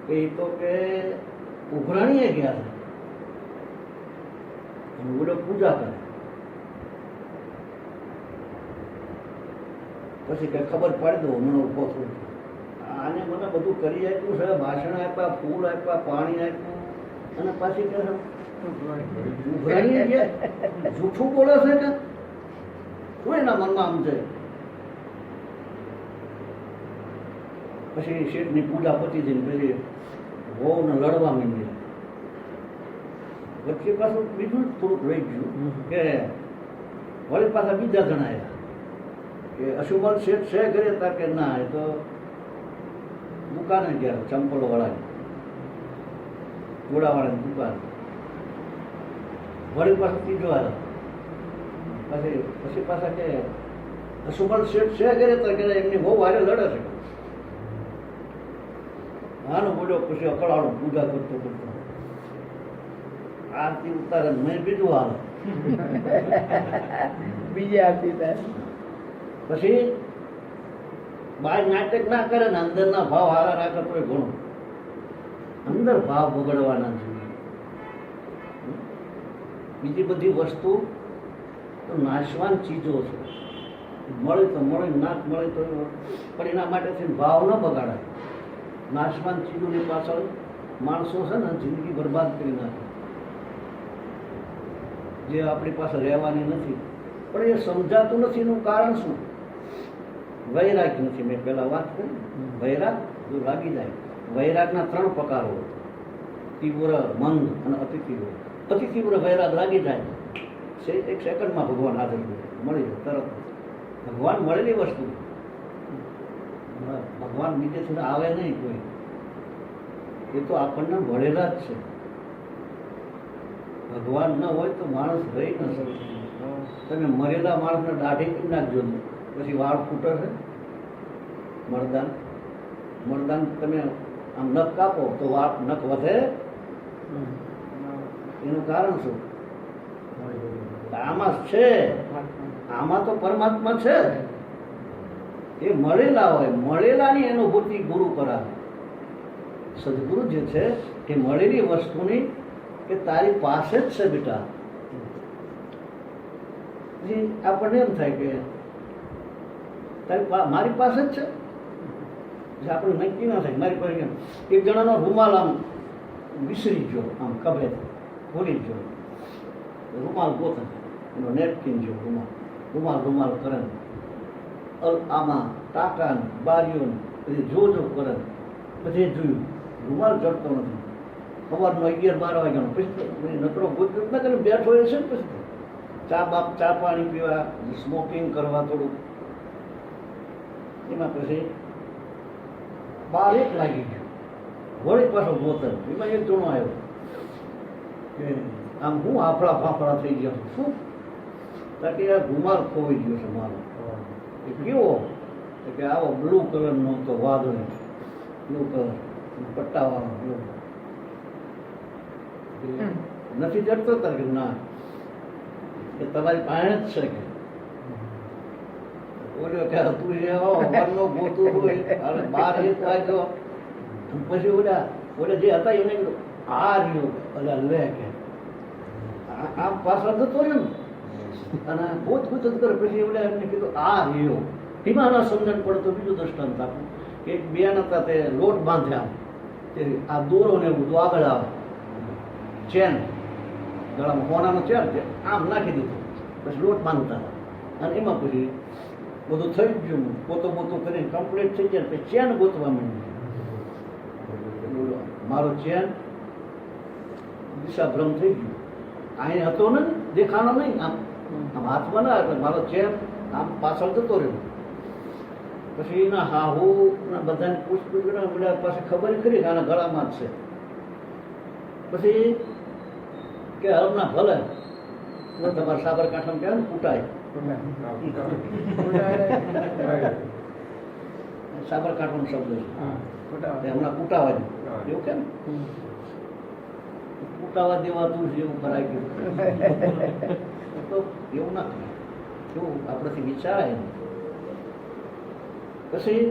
કે એ તો કે ઉઘરાણીએ ગયા છે, બોલો પૂજા કરે. પછી કે ખબર પાડી દો મને ઉભો થયું. આને મને બધું કરી આપ્યું છે, ભાષણ આપ્યા, ફૂલ આપ્યા, પાણી આપ્યું, અને પાછી કે ઉઘરાણીએ ગયા. જૂઠું બોલે છે કે શું એના મનમાં આમ છે? પછી શેઠની પૂજા પતી જઈને પછી વહુને લડવા માંડ્યા. વચ્ચે પાછું બીજું થોડુંક રહી ગયું કે વળી પાછા બીજા જણા આવ્યા કે અશુમલ શેઠ છે ઘરે હતા કે ના? એ તો દુકાને ગયા, ચંપલો વાળાની, ઘોડાવાળાની દુકાન. વળી પાછું ત્રીજો આવ્યો. પછી પાછા કે અશુમલ શેઠ છે ઘરે હતા કે એમની બહુ વારે લડે છે. આનો બોલ્યો. પછી અકળાણું પૂજા કરતો કરતો આરતી ઉતારે, મેં બીજું હાલ બીજી આરતી થાય. પછી બહાર નાટક ના કરે ને અંદર ના ભાવ હારા રાખે તો ઘણું. અંદર ભાવ બગડવાના છે. બીજી બધી વસ્તુ તો નાશવાન ચીજો છે. મળે તો મળે, ના મળે તો પણ એના માટે ભાવ ન બગાડાય. નાશવાન ચીજોની પાછળ માણસો છે ને જિંદગી બરબાદ કરી નાખે, જે આપણી પાસે રહેવાની નથી. પણ એ સમજાતું નથી. એનું કારણ શું? વૈરાગ નથી. મેં પહેલા વાત કરી, વૈરાગ જો લાગી જાય. વૈરાગના 3 પ્રકાર હોય, તીવ્ર, મંદ અને અતિ તીવ્ર. અતિ તીવ્ર વૈરાગ લાગી જાય, એક સેકન્ડમાં ભગવાન હાજર મળી જાય તરત. ભગવાન મળેલી વસ્તુ, ભગવાન બીજેથી આવે નહીં કોઈ. એ તો આપણને મળેલા જ છે. ભગવાન ન હોય તો માણસ રહી ન શકે. તમે મરેલા માણસને દાઢી કરી નાખજો, પછી વાળ ફૂટે છે. મળદાન તમે આમ નખ કાપો તો વાળ નખ વધે. એનું કારણ શું? આમાં છે, આમાં તો પરમાત્મા છે. એ મળેલા હોય, મળેલાની અનુભૂતિ ગુરુ કરાવે. સદગુરુ જે છે એ મળેલી વસ્તુની કે તારી પાસે જ છે બેટા, પછી આપણને એમ થાય કે મારી પાસે જ છે. આપણે નક્કી ના થાય મારી પાસે એક જણાનો રૂમાલ આમ વિસરી ગયો, આમ ખભે ભૂલી ગયો, રૂમાલ ગોતે એનો નેપકિન જેવો રૂમાલ કરે આમાં ટાંકા ને બારીઓ ને પછી જો કરે, પછી જોયું રૂમાલ જડતો નથી. સવારનો 11-12 વાગ્યાનો પછી નકરો ગોત્યો ના કરે બેઠો એ છે ને પછી ચા પાણી પીવા, સ્મોકિંગ કરવા થોડુંક, એમાં પછી 12-1 લાગી ગયું. વળી પાછો બોતલ એમાં એક જણો આવ્યો કે આમ હું આફળા ફાફડા થઈ ગયા શું કે આ રૂમાલ ખોવાઈ ગયો છે મારો. એ કેવો કે આવો બ્લુ કલરનો તો વાદળી, બ્લુ કલર પટ્ટાવાળો બ્લુ નથી જડતો તાર કે ના કે તમારી પાસે જ છે કે બોલ્યો કે તું સવારનો ગોતું હોય 12-1 વાગ્યો પછી ઓલા જે હતા એને આ રહ્યો ઓલા લે કે આમ પાછળ જતો રહ્યો ને અને ગોત કરે પછી ઓલા એમને કીધું આ રહ્યો. એમાં સમજણ પડે તો બીજું દ્રષ્ટાંત આપું કે એક બેન હતા તે લોટ બાંધ્યા તે આ દોરો ને એવું બધું આગળ આવે ચેન ગળામાં કોનાનો ચેન આમ નાખી દીધું પછી લોટ બાંધતા અને એમાં પછી બધું થઈ ગયું, પોતો કરીને કમ્પ્લીટ થઈ જાય પછી ચેન ગોતવા માંડ્યું. મારો ચેન દિશાભ્રમ થઈ ગયું, અહીં હતો ને દેખાણો નહીં, આમ હાથમાં ના એટલે મારો ચેન આમ પાછળ જતો રહ્યો. પછી એના હાહુ બધાને પૂછપૂછ બધા પાસે ખબર કરી કે આના ગળામાં જ છે. પછી કે હમણાં ભલે તમારે સાબરકાંઠામાં કહેવાય ને કૂટાય, સાબરકાંઠાનો શબ્દ છે હમણાં કૂટાવા એવું કેમ કૂટાવા દેવાતું છે એવું કરાય ગયું તો એવું ના થાય, એવું આપણેથી વિચારાય નહીં. પછી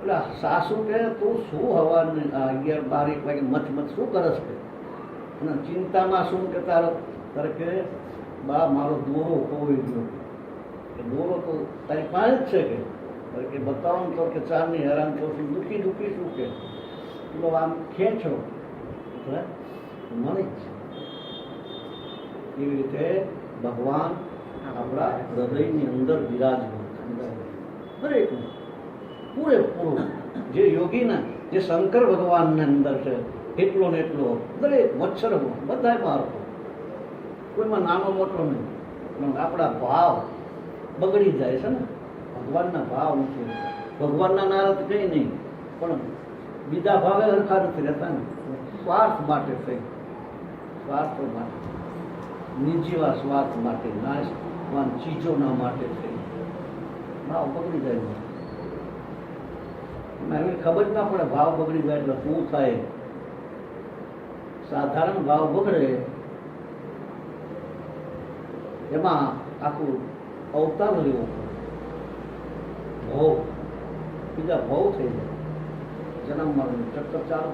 પેલા સાસુ કે તું શું હવાને 11-12-1 વાગે મચ શું કરસ કે અને ચિંતામાં શું કે તારે કે બા મારો દોરો ખોવાઈ ગયો, કે દોરો તો તારી પાસે જ છે કે બતાવો ને તો કે ચારની હેરાન તો દુઃખી શું કે પેલો આમ ખેંચો એટલે મળી જ. એવી રીતે ભગવાન આપણા હૃદયની અંદર બિરાજમાન દરેકનું પૂરેપૂરું જે યોગીના જે શંકર ભગવાનની અંદર છે એટલો ને એટલો દરેક મચ્છરમાં બધાય મારતો, કોઈમાં નાનો મોટો નહીં. પણ આપણા ભાવ બગડી જાય છે ને, ભગવાનના ભાવ નથી. ભગવાનના નારાજ કંઈ નહીં પણ બીજા ભાવે હરખા નથી રહેતા ને, સ્વાર્થ માટે થઈ, સ્વાર્થ માટે નિજીવા સ્વાર્થ માટે નાશવાન ચીજોના માટે થઈ ભાવ બગડી જાય. એવી ખબર જ ના પડે ભાવ બગડી જાય એટલે શું થાય. સાધારણ ભાવ બગડે એમાં આખું અવતાર લેવો પડે, ભોગ બીજા ભોગ થઈ જાય, જન્મ મરણ ચક્કર ચાલો.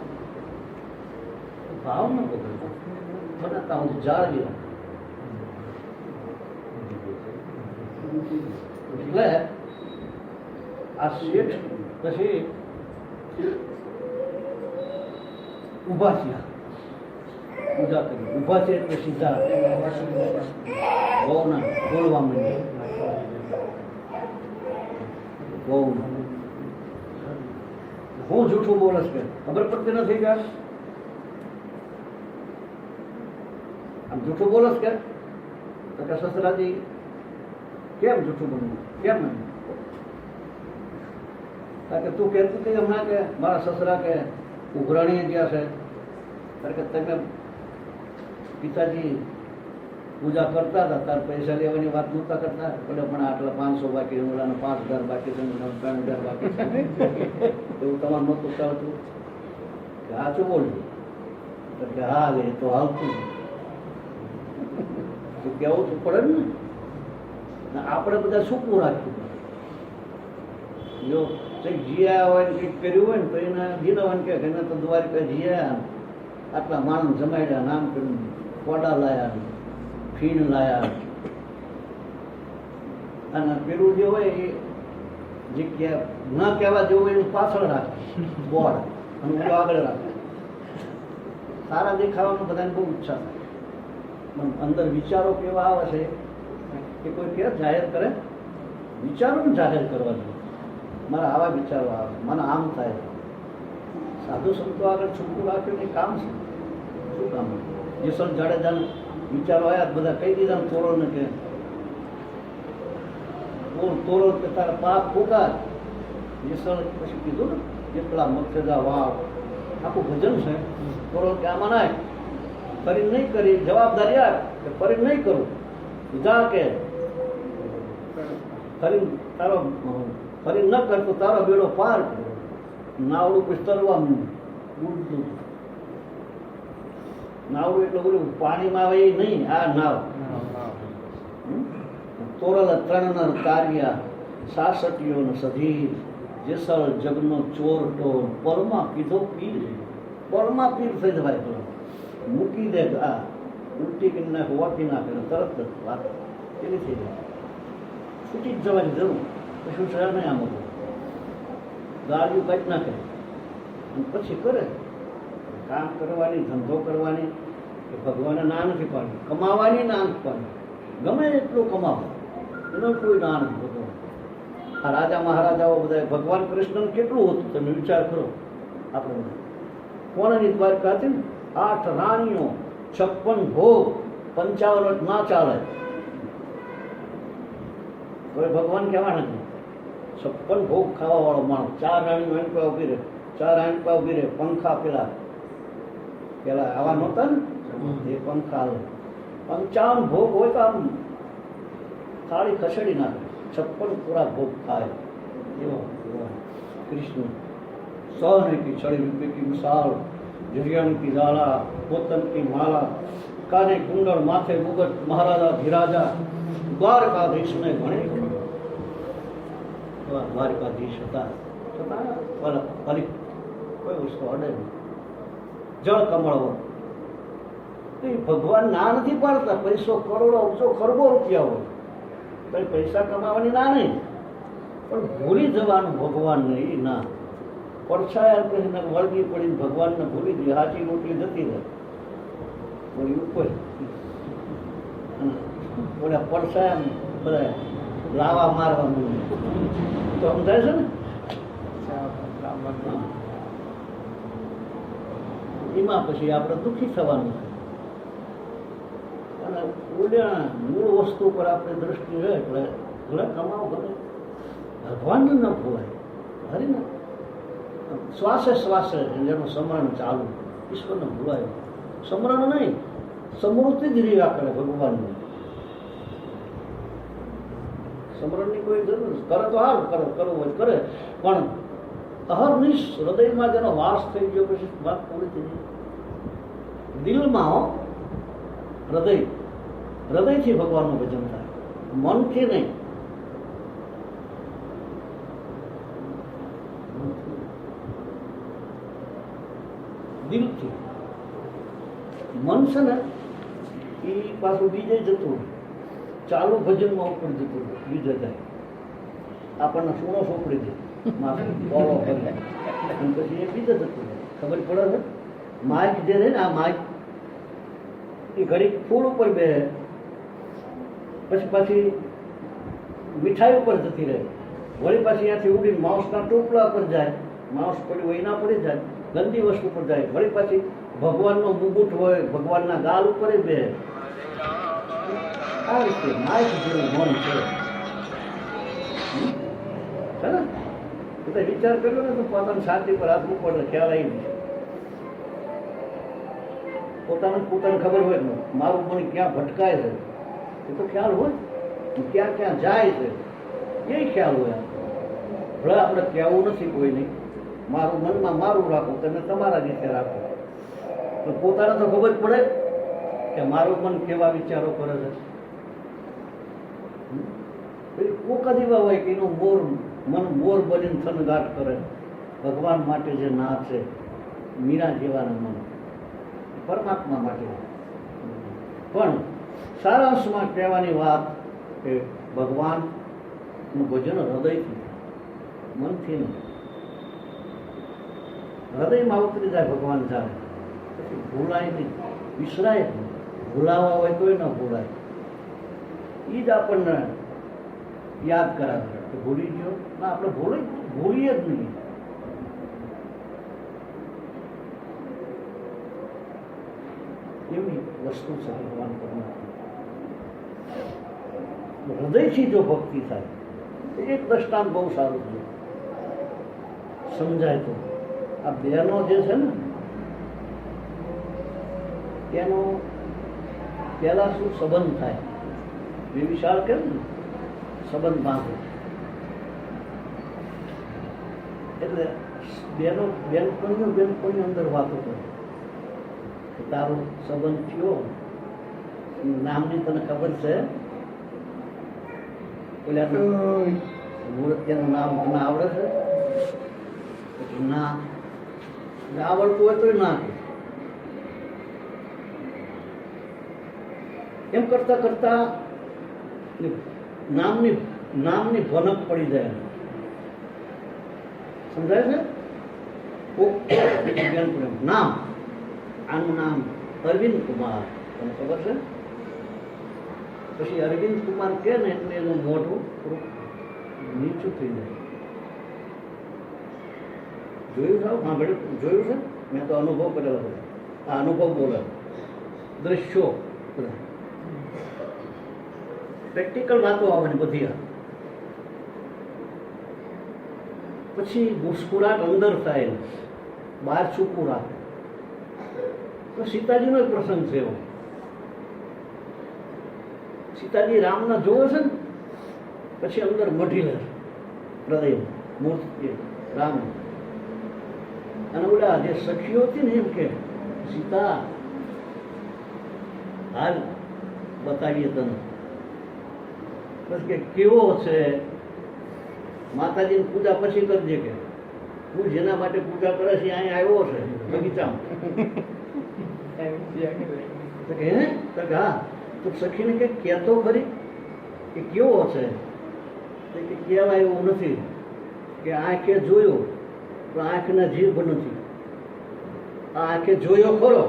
ભાવ ન બગડે બનાતા હું જાળવી એટલે આ શેઠ પછી ઉભા થયા, પૂજા કરી ઉભા છે એટલે સીધા બહુ ના બોલવા માંડ્યા. બહુ હું જૂઠું બોલસ કે ખબર પડતી નથી કે આમ જૂઠું બોલસ કે સસરાજી કેમ જૂઠું બોલ્યું કેમ નહીં? કારણ કે તું કહેતું હતી હમણાં કે મારા સસરા કે ઉઘરાણીએ ગયા છે, કારણ કે તમે પિતાજી પૂજા કરતા હતા તાર પૈસા લેવાની વાત નહોતા કરતા, એટલે પણ આટલા 500 બાકી, ઓલાના 5000 બાકી છે, 3000 બાકી છે એવું તમારે નહોતું ચાલતું કે સાચું બોલવું કે હા લે તો હાલતું તો કહેવું તો પડે ને. આપણે બધા છૂપું રાખ્યું. જો કંઈક જીયા હોય ને કંઈક કર્યું હોય ને તો એના જીનવન કે એને તો દ્વારિકા જીયા આટલા માણસ જમાડ્યા, નામ કર્યું, કોડા લાયા, ફીણ લાયા, અને પેલું જે હોય એ જે ન કહેવા જેવું હોય એનું પાછળ રાખે બોર્ડ અને પેલું આગળ રાખે. સારા દેખાવાનું બધાને બહુ ઈચ્છા થાય, પણ અંદર વિચારો કેવા આવે છે કે કોઈ કે જાહેર કરે, વિચારો ને જાહેર કરવા જોઈએ. મારા આવા વિચારો આવે, મને આમ થાય. સાધુ સંતો આગળ છૂટું રાખ્યું એ કામ છે, શું કામ? જેસલ જાડેજાને વિચારો આવ્યા બધા કહી દીધા તોરોને કે તોરો કે તારા પાપ ફૂકા. જેસલ પછી કીધું ને જેટલા મક્ષદા વાવ આખું ભજન છે. તોરો કે આમાં નાય ફરી નહીં કરી, જવાબદારી આપ કે ફરી નહીં કરું, જા કે ફરી તારો ફરી ન કરતો તારો બેડો પાર કર્યો. નાવડું પિસ્તરવા ઉડતું, નાવડું એટલે બોલું પાણીમાં આવે એ નહીં, આ નાવ. તોરલ ત્રણ કાર્યા સાસટીઓ ને સધી જેસલ જગનો ચોરટો પરમાં કીધો પીર. પરમાં પીર થઈ જવાય તો મૂકી દે આ ઉલટી કરીને હોવાથી નાખે તરત જ વાત એવી થઈ જાય, છૂટી જ જવાની જરૂર. કશું છે નહીં આમાં, ગાડીઓ કાઢી નાખે અને પછી કરે. કામ કરવાની, ધંધો કરવાની એ ભગવાને ના નથી પાડી, કમાવાની ના નથી પાડી. ગમે એટલું કમાવો એનો કોઈ ના નથી ભગવાન. આ રાજા મહારાજાઓ બધા ભગવાન કૃષ્ણ કેટલું હતું તમે વિચાર કરો. આપણે કોનાની દ્વારકા હતી ને, 8 રાણીઓ, 56 ભોગ, 55 વર્ષ ના ચાલે કોઈ ભગવાન કહેવા નથી. 56 ભોગ ખાવા વાળો માણસ, 4 રાણીઓ એનપા ઉભી રહે, 4 રાણીપા ઉભી રહે. પંખા પેલા આવા નહોતા ને એ પંખા 55 ભોગ હોય તો આમ થાળી ખસેડી નાખે. 56 પૂરા ભોગ ખાય એવો કૃષ્ણ. सहने की छड़ी रूपे की मिसाल, झरियाणी की झाला, पोतन की माला, काने कुंडल माथे मुगट महाराजा धीराजा, द्वारकाधीश ने घणे દ્વારકાધીશ હતા છતાં ફરી કોઈ વસ્તુ અડે નહીં. જળ કમળવો એ ભગવાન ના નથી પાડતા. પૈસો કરોડો અબજો ખરબો રૂપિયા હોય તો પૈસા કમાવાની ના નહીં, પણ ભૂલી જવાનું ભગવાનને એ ના. પડછાયા કરીને વળગી પડીને ભગવાનને ભૂલી ગઈ. હાચી રોટલી જતી રહે વળી ઉપર ઓલા પડછાયા બધા લાવા મારવાનું તો સમજાય છે ને. એમાં પછી આપણે દુઃખી થવાનું છે. અને ઓલા મૂળ વસ્તુ પર આપણે દ્રષ્ટિ રહે એટલે ભલે કમાવો ભલે ભગવાનને ન ભૂલાય. હરીને શ્વાસે શ્વાસે જેનું સ્મરણ ચાલુ, ઈશ્વરને ભૂલાય. સ્મરણ નહીં, સમૃદ્ધિ જ રહ્યા કરે ભગવાનની. સ્મરણની કોઈ જરૂર કરે તો હાલ કરે, કરવું હોય કરે, પણ અહર્નિશ હૃદયમાં જેનો વાસ થઈ ગયો પછી વાત પૂરી થઈ ગઈ. દિલમાં હૃદયથી ભગવાનનું ભજન થાય, મનથી નહીં. દિલથી. મન છે ને એ પાછું બીજે જતું, ચાલુ ભજનમાં ઉપર જતું બીજે જાય. આપણને સોનો સોંપડી દે માથે બોલો કરી અને પછી એ બીજે જતું ખબર પડે છે. માઇક જે છે ને, આ માઇક એ ઘડી ફૂલ ઉપર બે પછી મીઠાઈ ઉપર જતી રહે, વળી પાછી ત્યાંથી ઉડીને માઉસના ટોપલા પર જાય, માઉસ પડ્યું હોય એના પર જાય, ગંદી વસ્તુ પર જાય, વળી પાછી ભગવાનનો મુગુટ હોય ભગવાનના ગાલ ઉપર બે. આ રીતે માઇક જેવું મન છે ને. બધા વિચાર કર્યો ને તો પોતાની શાંતિ પર હાથ મૂકવો એટલે ખ્યાલ આવી જાય. પોતાને ખબર હોય ને મારું મન ક્યાં ભટકાય છે એ તો ખ્યાલ હોય, ક્યાં ક્યાં જાય છે એ ખ્યાલ હોય. ભલે આપણે કહેવું નથી કોઈ નહીં, મારું મનમાં મારું રાખો, તમે તમારા રીતે રાખો. તો પોતાને તો ખબર પડે કે મારું મન કેવા વિચારો કરે છે. કોક જ એવા હોય કે એનું મન મોર બનીને થનગાટ કરે, ભગવાન માટે જે નાચે, મીરા જેવાના મન પરમાત્મા માટે. પણ સારાંશમાં કહેવાની વાત કે ભગવાન એનું ભજન હૃદયથી, મનથી નહીં. હૃદયમાં ઉતરી જાય ભગવાન જાણે, પછી ભૂલાય નહીં, વિસરાય નહીં. ભૂલાવા હોય તોય ન ભૂલાય. એ જ આપણને યાદ કરાવે કે ભૂલી ગયો ના, આપણે ભૂલીએ જ નહીં. એવી વસ્તુ છે ભગવાન પરમાત્મા. હૃદયથી જો ભક્તિ થાય, એક દ્રષ્ટાંત બહુ સારું છે, સમજાય તો. આ બહેનો જે છે ને, એનો પહેલા શું સંબંધ થાય, વિશાળ કેમ ને સંબંધ બાંધે, એટલે બેનપણીઓ અંદર વાતો કરે કે તારો સંબંધ થયો, નામની તને ખબર છે, મૂર્તિનું નામ તને આવડે છે? ના, આવડતું હોય તો ના. એમ કરતા કરતા નામની ભનક પડી જાય. સમજાય છે? નામ, આનું નામ અરવિંદ કુમાર, તમને ખબર છે? પછી અરવિંદ કુમાર કે ને એટલે એનું મોઢું થોડું નીચું થઈ જાય. જોયું છે? સાંભળ્યું? જોયું છે? મેં તો અનુભવ કરેલો છે. આ અનુભવ બોલે, દ્રશ્યો બધા પ્રેક્ટિકલ વાતો આવે ને બધી. પછી મુસ્કુરાટ અંદર થાય, બહાર છૂપું રાખે. તો સીતાજીનો એક પ્રસંગ છે એવો. સીતાજી રામના જોવે છે ને, પછી અંદર મઢી લે હૃદય મૂર્તિ રામ. અને ઓલા જે સખીઓ હતી ને એમ કે સીતા હાલ બતાવીએ તને. બસ કે કેવો છે, માતાજીની પૂજા પછી કરજે, કે હું જેના માટે પૂજા કરે છે અહીંયા આવ્યો છે બગીચામાં. હા, તો સખીને કે કહેતો ખરી કે કેવો છે? કે કહેવાય એવું નથી, કે આંખે જોયો પણ આંખના જીભ નથી. આ આંખે જોયો ખરો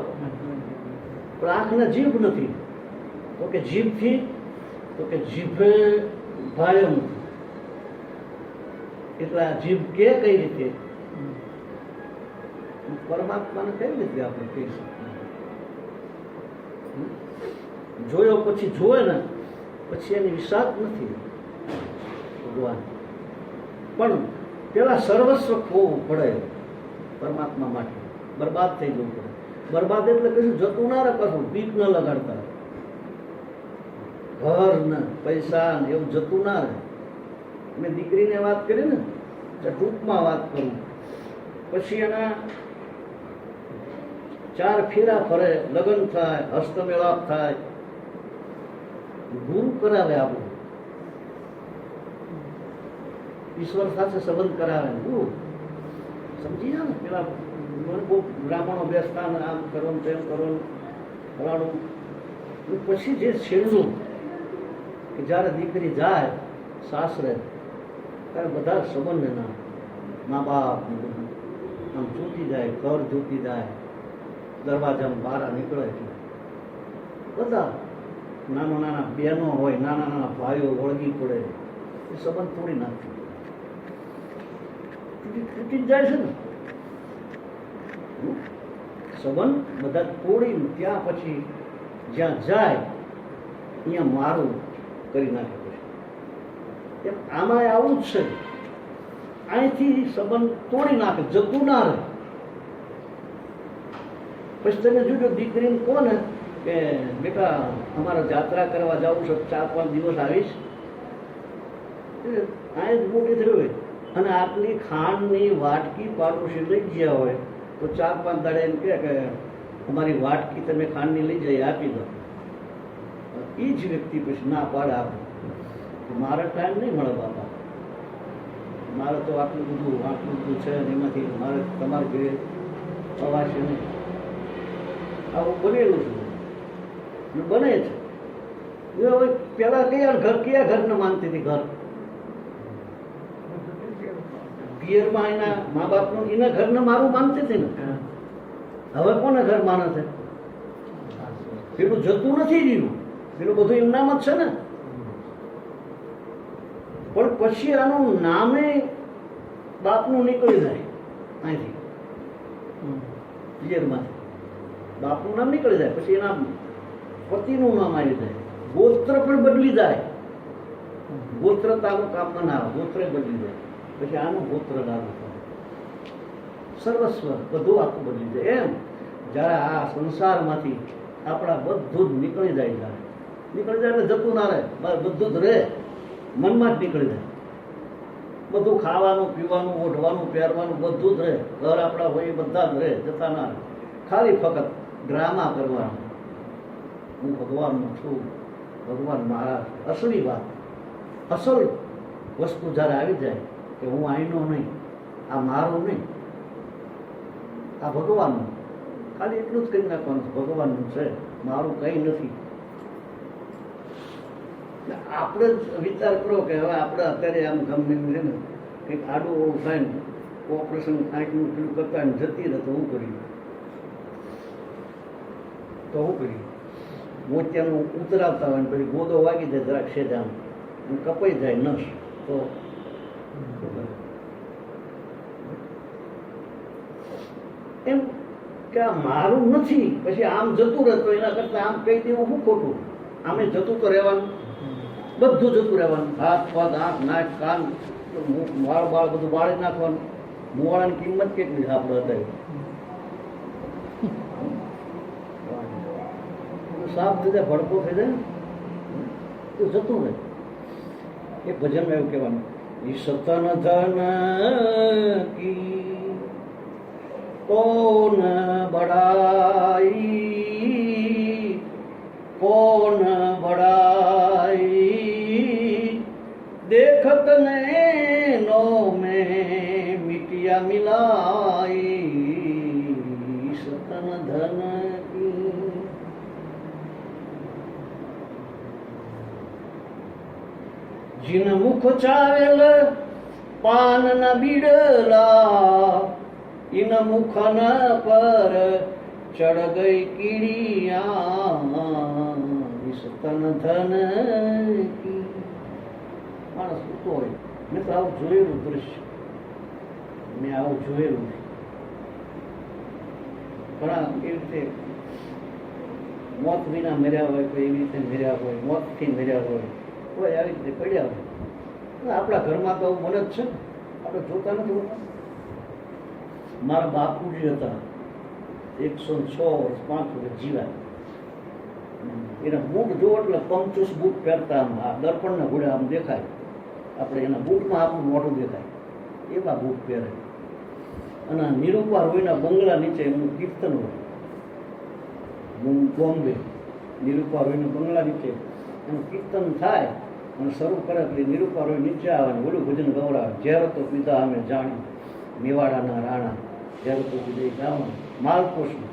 પણ આંખના જીભ નથી. તો કે જીભથી, તો કે જીભે ભાયો નથી. એટલે આ જીભ કે કઈ રીતે? પરમાત્માને કઈ રીતે આપણે કહી શકીએ? જોયો પછી જોવે ને, પછી એની વિષાદ નથી ભગવાન. પણ પેલા સર્વસ્વ ખોવું પડે પરમાત્મા માટે, બરબાદ થઈ જવું પડે. બરબાદ એટલે કશું જતું ના રહે, પાછું પીક ન લગાડતા, ઘર ને પૈસા ને એવું જતું ના રહે. મેં દીકરીને વાત કરી ને, ટૂંકમાં વાત કરું. પછી એના 4 ફેરા ફરે, લગ્ન થાય, હસ્તમેળાપ થાય, ગુરુ કરાવે આપણું, ઈશ્વર સાથે સંબંધ કરાવે ગુરુ. સમજી જાય ને? પેલા બહુ બ્રાહ્મણો બેસતા ને આમ કરો તેમ કરો ફલાણું. પછી જે છેલ્લું કે જ્યારે દીકરી જાય સાસરે, ત્યારે બધા સંબંધ એના મા બાપ આમ ચૂકી જાય, ઘર ચૂકી જાય, દરવાજામાં બહાર નીકળે છે બધા. નાના નાના બહેનો હોય, નાના નાના ભાઈઓ વળગી પડે, એ સંબંધ તોડી નાખે, તૂટી જાય છે ને સંબંધ બધા તોડી. ત્યાં પછી જ્યાં જાય અહીંયા મારું કરી નાખે. પછી એમ આમાં આવું જ છે, અહીંથી સંબંધ તોડી નાખે, જતું ના રહે. પછી તમે જોજો દીકરીને કહો ને કે બેટા અમારે જાત્રા કરવા જવું છે, 4-5 દિવસ આવીશ, અહીં જ મોટી થઈ હોય અને આટલી ખાંડની વાટકી પાડોશી લઈ ગયા હોય તો 4-5 દાડે એમ કે અમારી વાટકી તમે ખાંડની લઈ જઈ આપી દો. એ જ વ્યક્તિ પછી ના પાડે આપે, મારે ટાઈમ નહીં મળે બાપા, મારે તો આટલું બધું છે ને એમાંથી મારે તમારે ઘરે અવાશે નહીં. આવું બનેલું છે, બને છે. પેલા કયા ઘરને માનતી હતી? ઘર પિયરમાં એના મા બાપનું એના ઘરને મારું માનતી હતી ને. હવે કોને ઘર માને છે? પેલું જતું નથી રહ્યું, પેલું બધું એમનામ જ છે ને. પણ પછી આનું નામે બાપનું નીકળી જાય અહીંથી, પિયરમાંથી બાપનું નામ નીકળી જાય, પછી એના પતિનું નામ આવી જાય, ગોત્ર પણ બદલી જાય. ગોત્ર તારું કામમાં ના આવે, ગોત્ર બદલી જાય, પછી આનું ગોત્ર લાગુ થાય, સર્વસ્વ બધું આખું બદલી જાય. એમ જ્યારે આ સંસારમાંથી આપણા બધું જ નીકળી જાય, નીકળી જાય એટલે જતું ના રહે, બધું જ રહે, મનમાં જ નીકળી જાય. બધું ખાવાનું પીવાનું ઓઢવાનું પહેરવાનું બધું જ રહે, ઘર આપણા હોય એ બધા જ રહે, જતા ના રહે. ખાલી ફક્ત ડ્રામા કરવાનો, હું ભગવાનનું છું, ભગવાન મારા. અસલી વાત, અસલ વસ્તુ જ્યારે આવી જાય કે હું અહીંનો નહીં, આ મારું નહીં, આ ભગવાનનું, ખાલી એટલું જ કરી નાખવાનું, ભગવાનનું છે, મારું કંઈ નથી. આપણે જ વિચાર કરો કે હવે આપણે અત્યારે આમ ગમે છે ને કંઈક આડું ઓળું થાય ને, ઓપરેશન આંખનું પેલું કરતા ને જતી રહે તો શું કર્યું? તો શું કર્યું? મોતિયાનું ઉતરાવતા હોય ને પછી ગોદો વાગી જાય જરાક સેજામ અને કપાઈ જાય નસ, તો એમ કે આ મારું નથી, પછી આમ જતું રહે તો એના કરતા આમ કહી દેવું શું ખોટું? આમે જતું તો રહેવાનું, બધું જતું રહેવાનું, હાથ પગ આંખ નાક કાન વાળ બાળ બધું બાળી નાખવાનું. મુવાળાની કિંમત કેટલી છે આપણે અત્યારે? સાફ થઈ જાય, ભડકો થઈ જાય, તો જતું રહે. એ ભજનમાં એવું કહેવાનું, ઈ સતન ધન કી કોન બડાઈ, કોન બડાઈ, देखत नैनो में मिटिया मिलाई, सतन धन की. जिन मुख चावेल पान न बीड़ला, इन मुख न पर चढ़ गई कीड़िया, सतन धन की. માણસ સૂતો હોય, મેં તો આવું જોયેલું દૃશ્ય, મેં આવું જોયેલું છે. ઘણા એવી રીતે મોત વિના મર્યા હોય, કોઈ એવી રીતે મર્યા હોય, મોતથી મર્યા હોય, કોઈ આવી રીતે પડ્યા હોય. આપણા ઘરમાં તો આવું બને જ છે ને, આપણે જોતા નથી હોતા. મારા બાપુજી હતા, 106 વર્ષ 5 વર્ષ જીવ્યા. એના બૂટ જોવો એટલે પંચુસ બૂટ પહેરતા, આમ આ દર્પણના ઘોડે આમ દેખાય, આપણે એના બૂટમાં આપણું મોઢું દેખાય એવા બૂટ પહેરે. અને નિરૂપા રોયના બંગલા નીચે એમનું કીર્તન હોય, બોમ્બે નિરૂપા રોયના બંગલા નીચે એનું કીર્તન થાય અને શરૂ કરે એટલે નિરૂપા રોય નીચે આવે ને ઓલું ભજન ગવડાવે, ઝેર તો પીધા અમે જાણી મેવાડાના રાણા, ઝેર તો પીધા ગાવાનું માલપુષનું.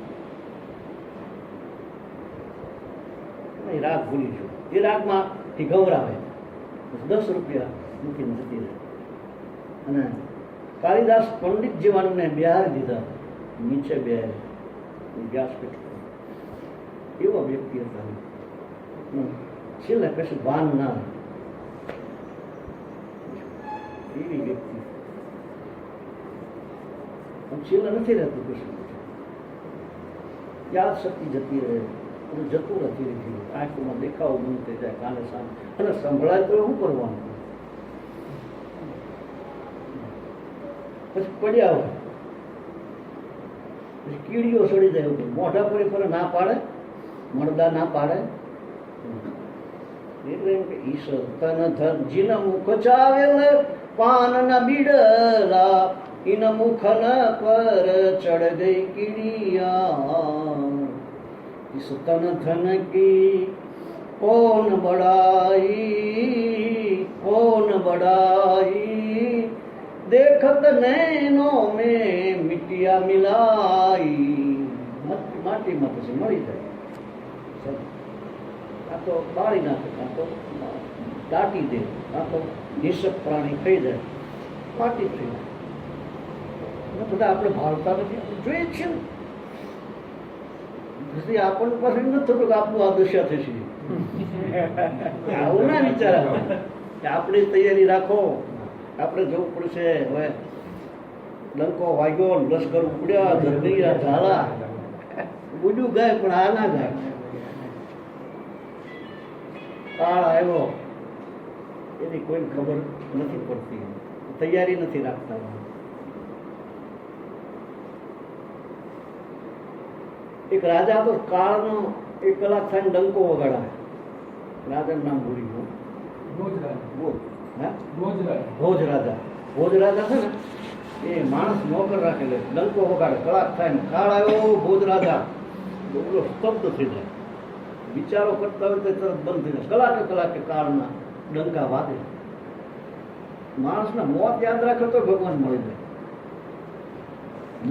એ રાગ ભૂલી ગયો, એ રાગમાં થી ગવરાવે, 10 રૂપિયા મૂકીને જતી રહે. અને કાલિદાસ પંડિત જીવાનને બિહારી દીધા, નીચે બે વ્યાસપીઠ, એવા વ્યક્તિ હતા. છેલ્લે કશું ભાન ના, એવી વ્યક્તિ. છેલ્લે નથી રહેતું કશું, યાદ શક્તિ જતી રહે, જતું નથી રહ્યું, આંખમાં દેખાવો બંધ થઈ જાય, કાને સામે. અને સંભળાય તો શું કરવાનું? પછી પડ્યા હોય, પછી કીડીઓ સડી જાય, મોઢા પર ના પાડે, મળદા ના પાડે. એટલે એમ કે ઈશ્વર તન ધન જીન મુખ ચાવેલ પાન ના બીડલા, ઇન મુખ ન પર ચઢ ગઈ કીડિયા, इस तन धन की कौन बड़ाई, कौन बड़ाई, देखत नैनो में मिटिया मिलाई. માટીમાં પછી મળી જાય, આ તો બાળી નાખે, આ તો દાટી દે, આ તો નિષક પ્રાણી ખાઈ જાય, માટી થઈ જાય. બધા આપણે ભાવતા નથી, આપણે જોઈએ જ છે ને. પછી આપણને પાસે નથી થતું કે આપણું આ દશા થશે. આવું ના વિચાર આવે કે આપણી તૈયારી રાખો, આપણે જવું પડશે. હવે ડંકો વાગ્યો, લશ્કર ઉપડ્યા, ધરણીયા ઝાલા, ઉડ્યું ગાય પણ આ ના ગાય. કાળ આવ્યો એની કોઈ ખબર નથી પડતી, તૈયારી નથી રાખતા. એક રાજા તો કાળનો 1 કલાક થાય ડંકો વગાડાય. રાજાનું નામ ભૂલી ગયું. ભોજ રાજા. ભોજ રાજા છે ને એ માણસ નોકર રાખેલો, ડંકો વગાડે, કલાક થાય ને કાળ આવ્યો, ભોજ રાજા બોલો સ્તબ્ધ થઈ જાય. વિચારો કરતા હોય તો તરત બંધ થઈ જાય. કલાકે કાળના ડંકા વાગે. માણસને મોત યાદ રાખે તો ભગવાન મળી જાય.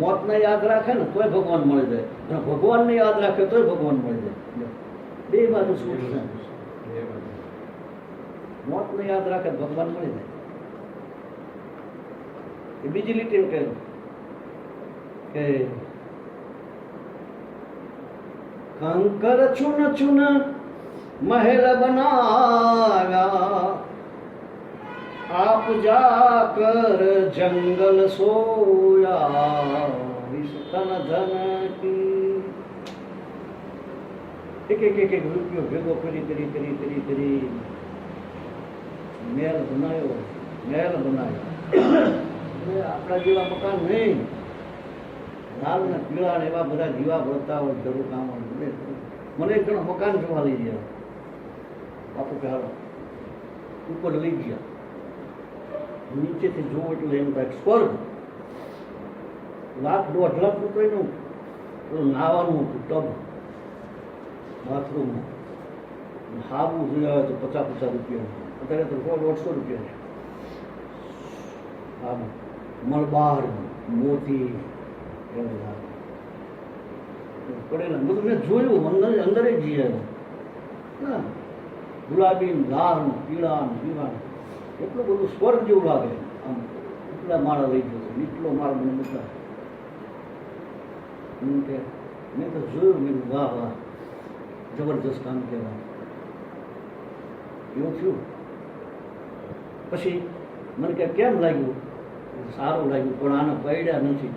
મોતને યાદ રાખે ને તોય ભગવાન મળી જાય, અને ભગવાનને યાદ રાખે તોય ભગવાન મળી જાય. બે બાજુ શું છે? મોતને યાદ રાખે ભગવાન મળી જાય. એ બીજી લીટી કહે કે કંકર ચુન ચુન મહેલ બનાવ્યા, આપ જાકર જંગલ સોયા, વિષ તન ધન કી. એક રૂપિયો ભેગો કરી મહેલ બનાવ્યો. આપણા જેવા મકાન નહીં, લાલ ને પીળા ને એવા બધા દીવા બળતા હોય, જરૂર કામ હોય. મને એક જણો મકાન જોવા લઈ ગયા. બાપુ કે હાલો, ઉપર લઈ ગયા. નીચેથી જોવો એટલે એમ થાય સ્વર્ગ. 1,00,000-1.5 લાખ રૂપિયાનું નાવાનું હતું ટબ બાથરૂમમાં. હાબુ જોયા તો 50-50 રૂપિયા, અત્યારે તો 100-150 રૂપિયા છે. હાબુ મલબાર મોતી પડેલા બધું મેં જોયું. અંદર જઈ આવ્યો. ગુલાબી, લાલ, પીળા, પીવા, એટલું બધું સ્વર્ગ જેવું લાગે. આમ એટલા માળા લઈ જશે, એટલો માળ મને બધા. મેં તો જોયું, મેં વાહ વાહ, જબરજસ્ત કામ કહેવાય. એવું થયું. પછી મને કે કેમ લાગ્યું? સારું લાગ્યું, પણ આને પડ્યા નથી.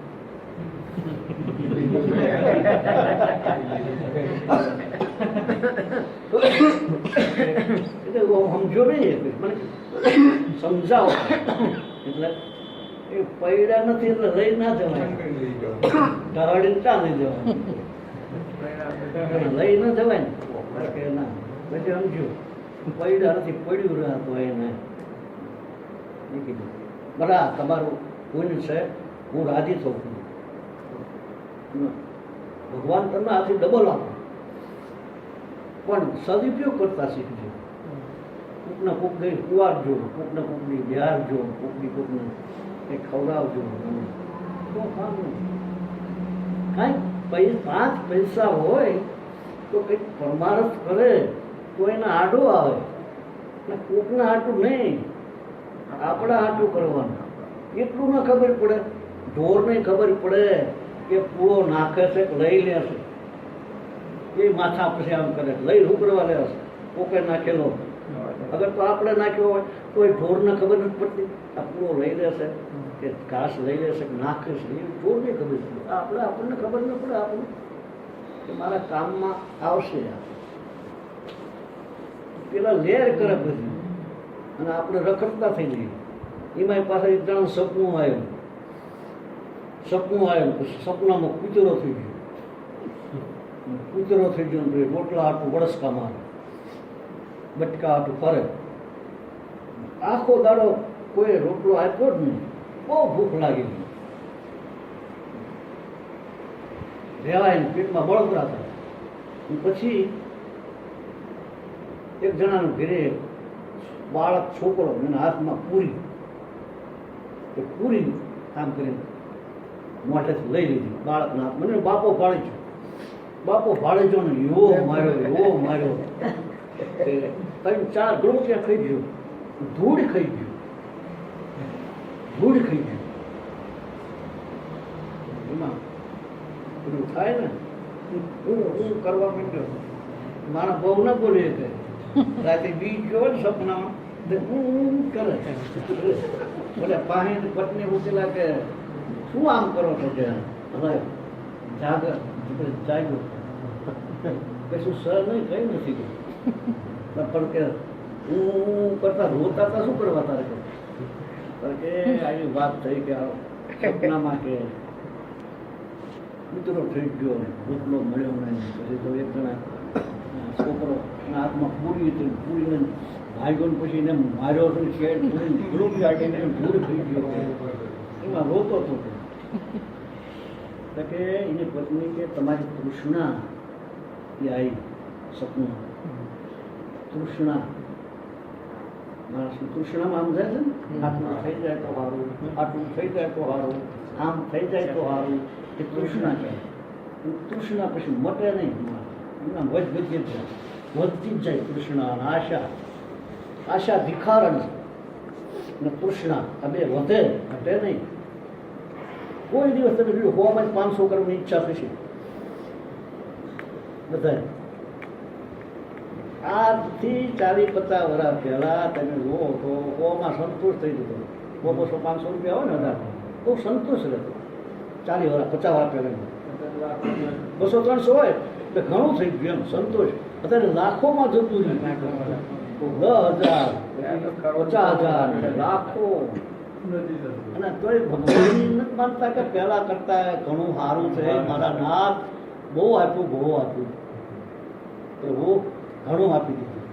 એટલે સમજો નહીં, મને સમજાવો. એટલે એ પડ્યા નથી એટલે લઈ ના જવાય, ઢાળી ક્યાં લઈ જવાય? લઈ ના જવાય ને કે ના. પછી સમજો પડ્યા નથી, પડ્યું રહ્યા તો એને કીધું બરા તમારું કોઈ છે, હું રાજી થઉં છું. ભગવાન તમને આથી ડબલ આપો, પણ સદુપયોગ કરતા શીખજો. કોકને કોક ગઈ કુવારજો, કોકને કોકની બિહારજો, કોકને કંઈ ખવડાવજો. તો કામ કાંઈક 5 પૈસા હોય તો કંઈક પરમારથ કરે તો એના આડો આવે. કોકના આટું નહીં, આપણા આટું કરવાનું. એટલું ન ખબર પડે, ઢોરને ખબર પડે કે પૂળો નાખે છે કે લઈ લે છે. એ માથા પછી આમ કરે, લઈ શું કરવા લે છે? કોકે નાખેલો. અગર તો આપણે નાખ્યો હોય તો એ ઢોરને ખબર નથી પડતી આ પૂળો લઈ લેશે કે ઘાસ લઈ લેશે કે નાખે છે. એ ઢોરને ખબર પડે, આપણને ખબર ન પડે. આપણને કે મારા કામમાં આવશે. પેલા લેર કરે બધી, અને આપણે રખડતા થઈ જઈએ. એમાં પાસે એક જણ સપનું આવ્યું. પછી સપનામાં કૂતરો થઈ ગયો. તો એ રોટલા હાટું વળસકા મારે, બટકા હાટું ફરે. આખો દાડો કોઈ રોટલો આપ્યો જ નહીં. બહુ ભૂખ લાગી ગઈ. રેવાય ને પેટમાં બળતરા થાય. પછી એક જણાનું ઘરે બાળક છોકરો, એના હાથમાં પૂરી આમ કરીને મોઢેથી લઈ લીધી બાળકના હાથ. મને બાપો ભાળી જો ને એવો માર્યો. 3-4 ગળું ખાઈ ગયું, ધૂળ ખાઈ ગયું. પેલું થાય ને હું કરવા માંડ્યો મારા બહુ ન બોલીએ કે રાતે બી ગયો ને સપનામાં તો હું કરે બોલે પાણી પત્ની પૂછેલા કે શું આમ કરો છો કે હવે જાગ્યો કશું સર નહીં કઈ નથી ગયું પણ કે હું કરતા રોતા હતા શું કરવા તારે કે આવી વાત થઈ કે સપનામાં કે મિત્રો થઈ ગયો રોટલો મળ્યો નહીં પછી તો એક જણા છોકરો હાથમાં પૂરી હતી પૂરીને ભાગ્યો ને પછી એને માર્યો હતો શેડ પૂરી ગ્રુપ કાઢીને ભૂર થઈ ગયો એમાં રોતો હતો કે એની પત્ની કે તમારી તૃષ્ણા એ આવી સપનું તૃષ્ણા માણસની તૃષ્ણામાં આમ જાય છે ને આટલું થઈ જાય તો સારું આટલું થઈ જાય તો સારું આમ થઈ જાય તો સારું એ તૃષ્ણા કહેવાય તૃષ્ણા પછી મટે નહીં એમાં વધતી જ જાય તૃષ્ણા અને આશા આશા ભિખારણ અને તૃષ્ણા આ બે વધે ઘટે નહીં કોઈ દિવસ તમે જોયું હોવામાં 500 કરવાની ઈચ્છા થશે બધા આજથી 40-50 વર્ષ પહેલા તમે જુઓ તો હોમાં સંતોષ થઈ જતો 200-500 રૂપિયા હોય ને વધારે બહુ સંતોષ રહેતો 40 વર્ષ 50 વર્ષ પહેલા 200-300 હોય એટલે ઘણું થઈ ગયું એમ સંતોષ અત્યારે લાખોમાં જતું રહ્યું 10,000 50,000 લાખો અને તોય ભગવાનની નથી માનતા કે પહેલા કરતા ઘણું સારું છે મારા નાથ બહુ આપ્યું તો હું ઘણું આપી દીધું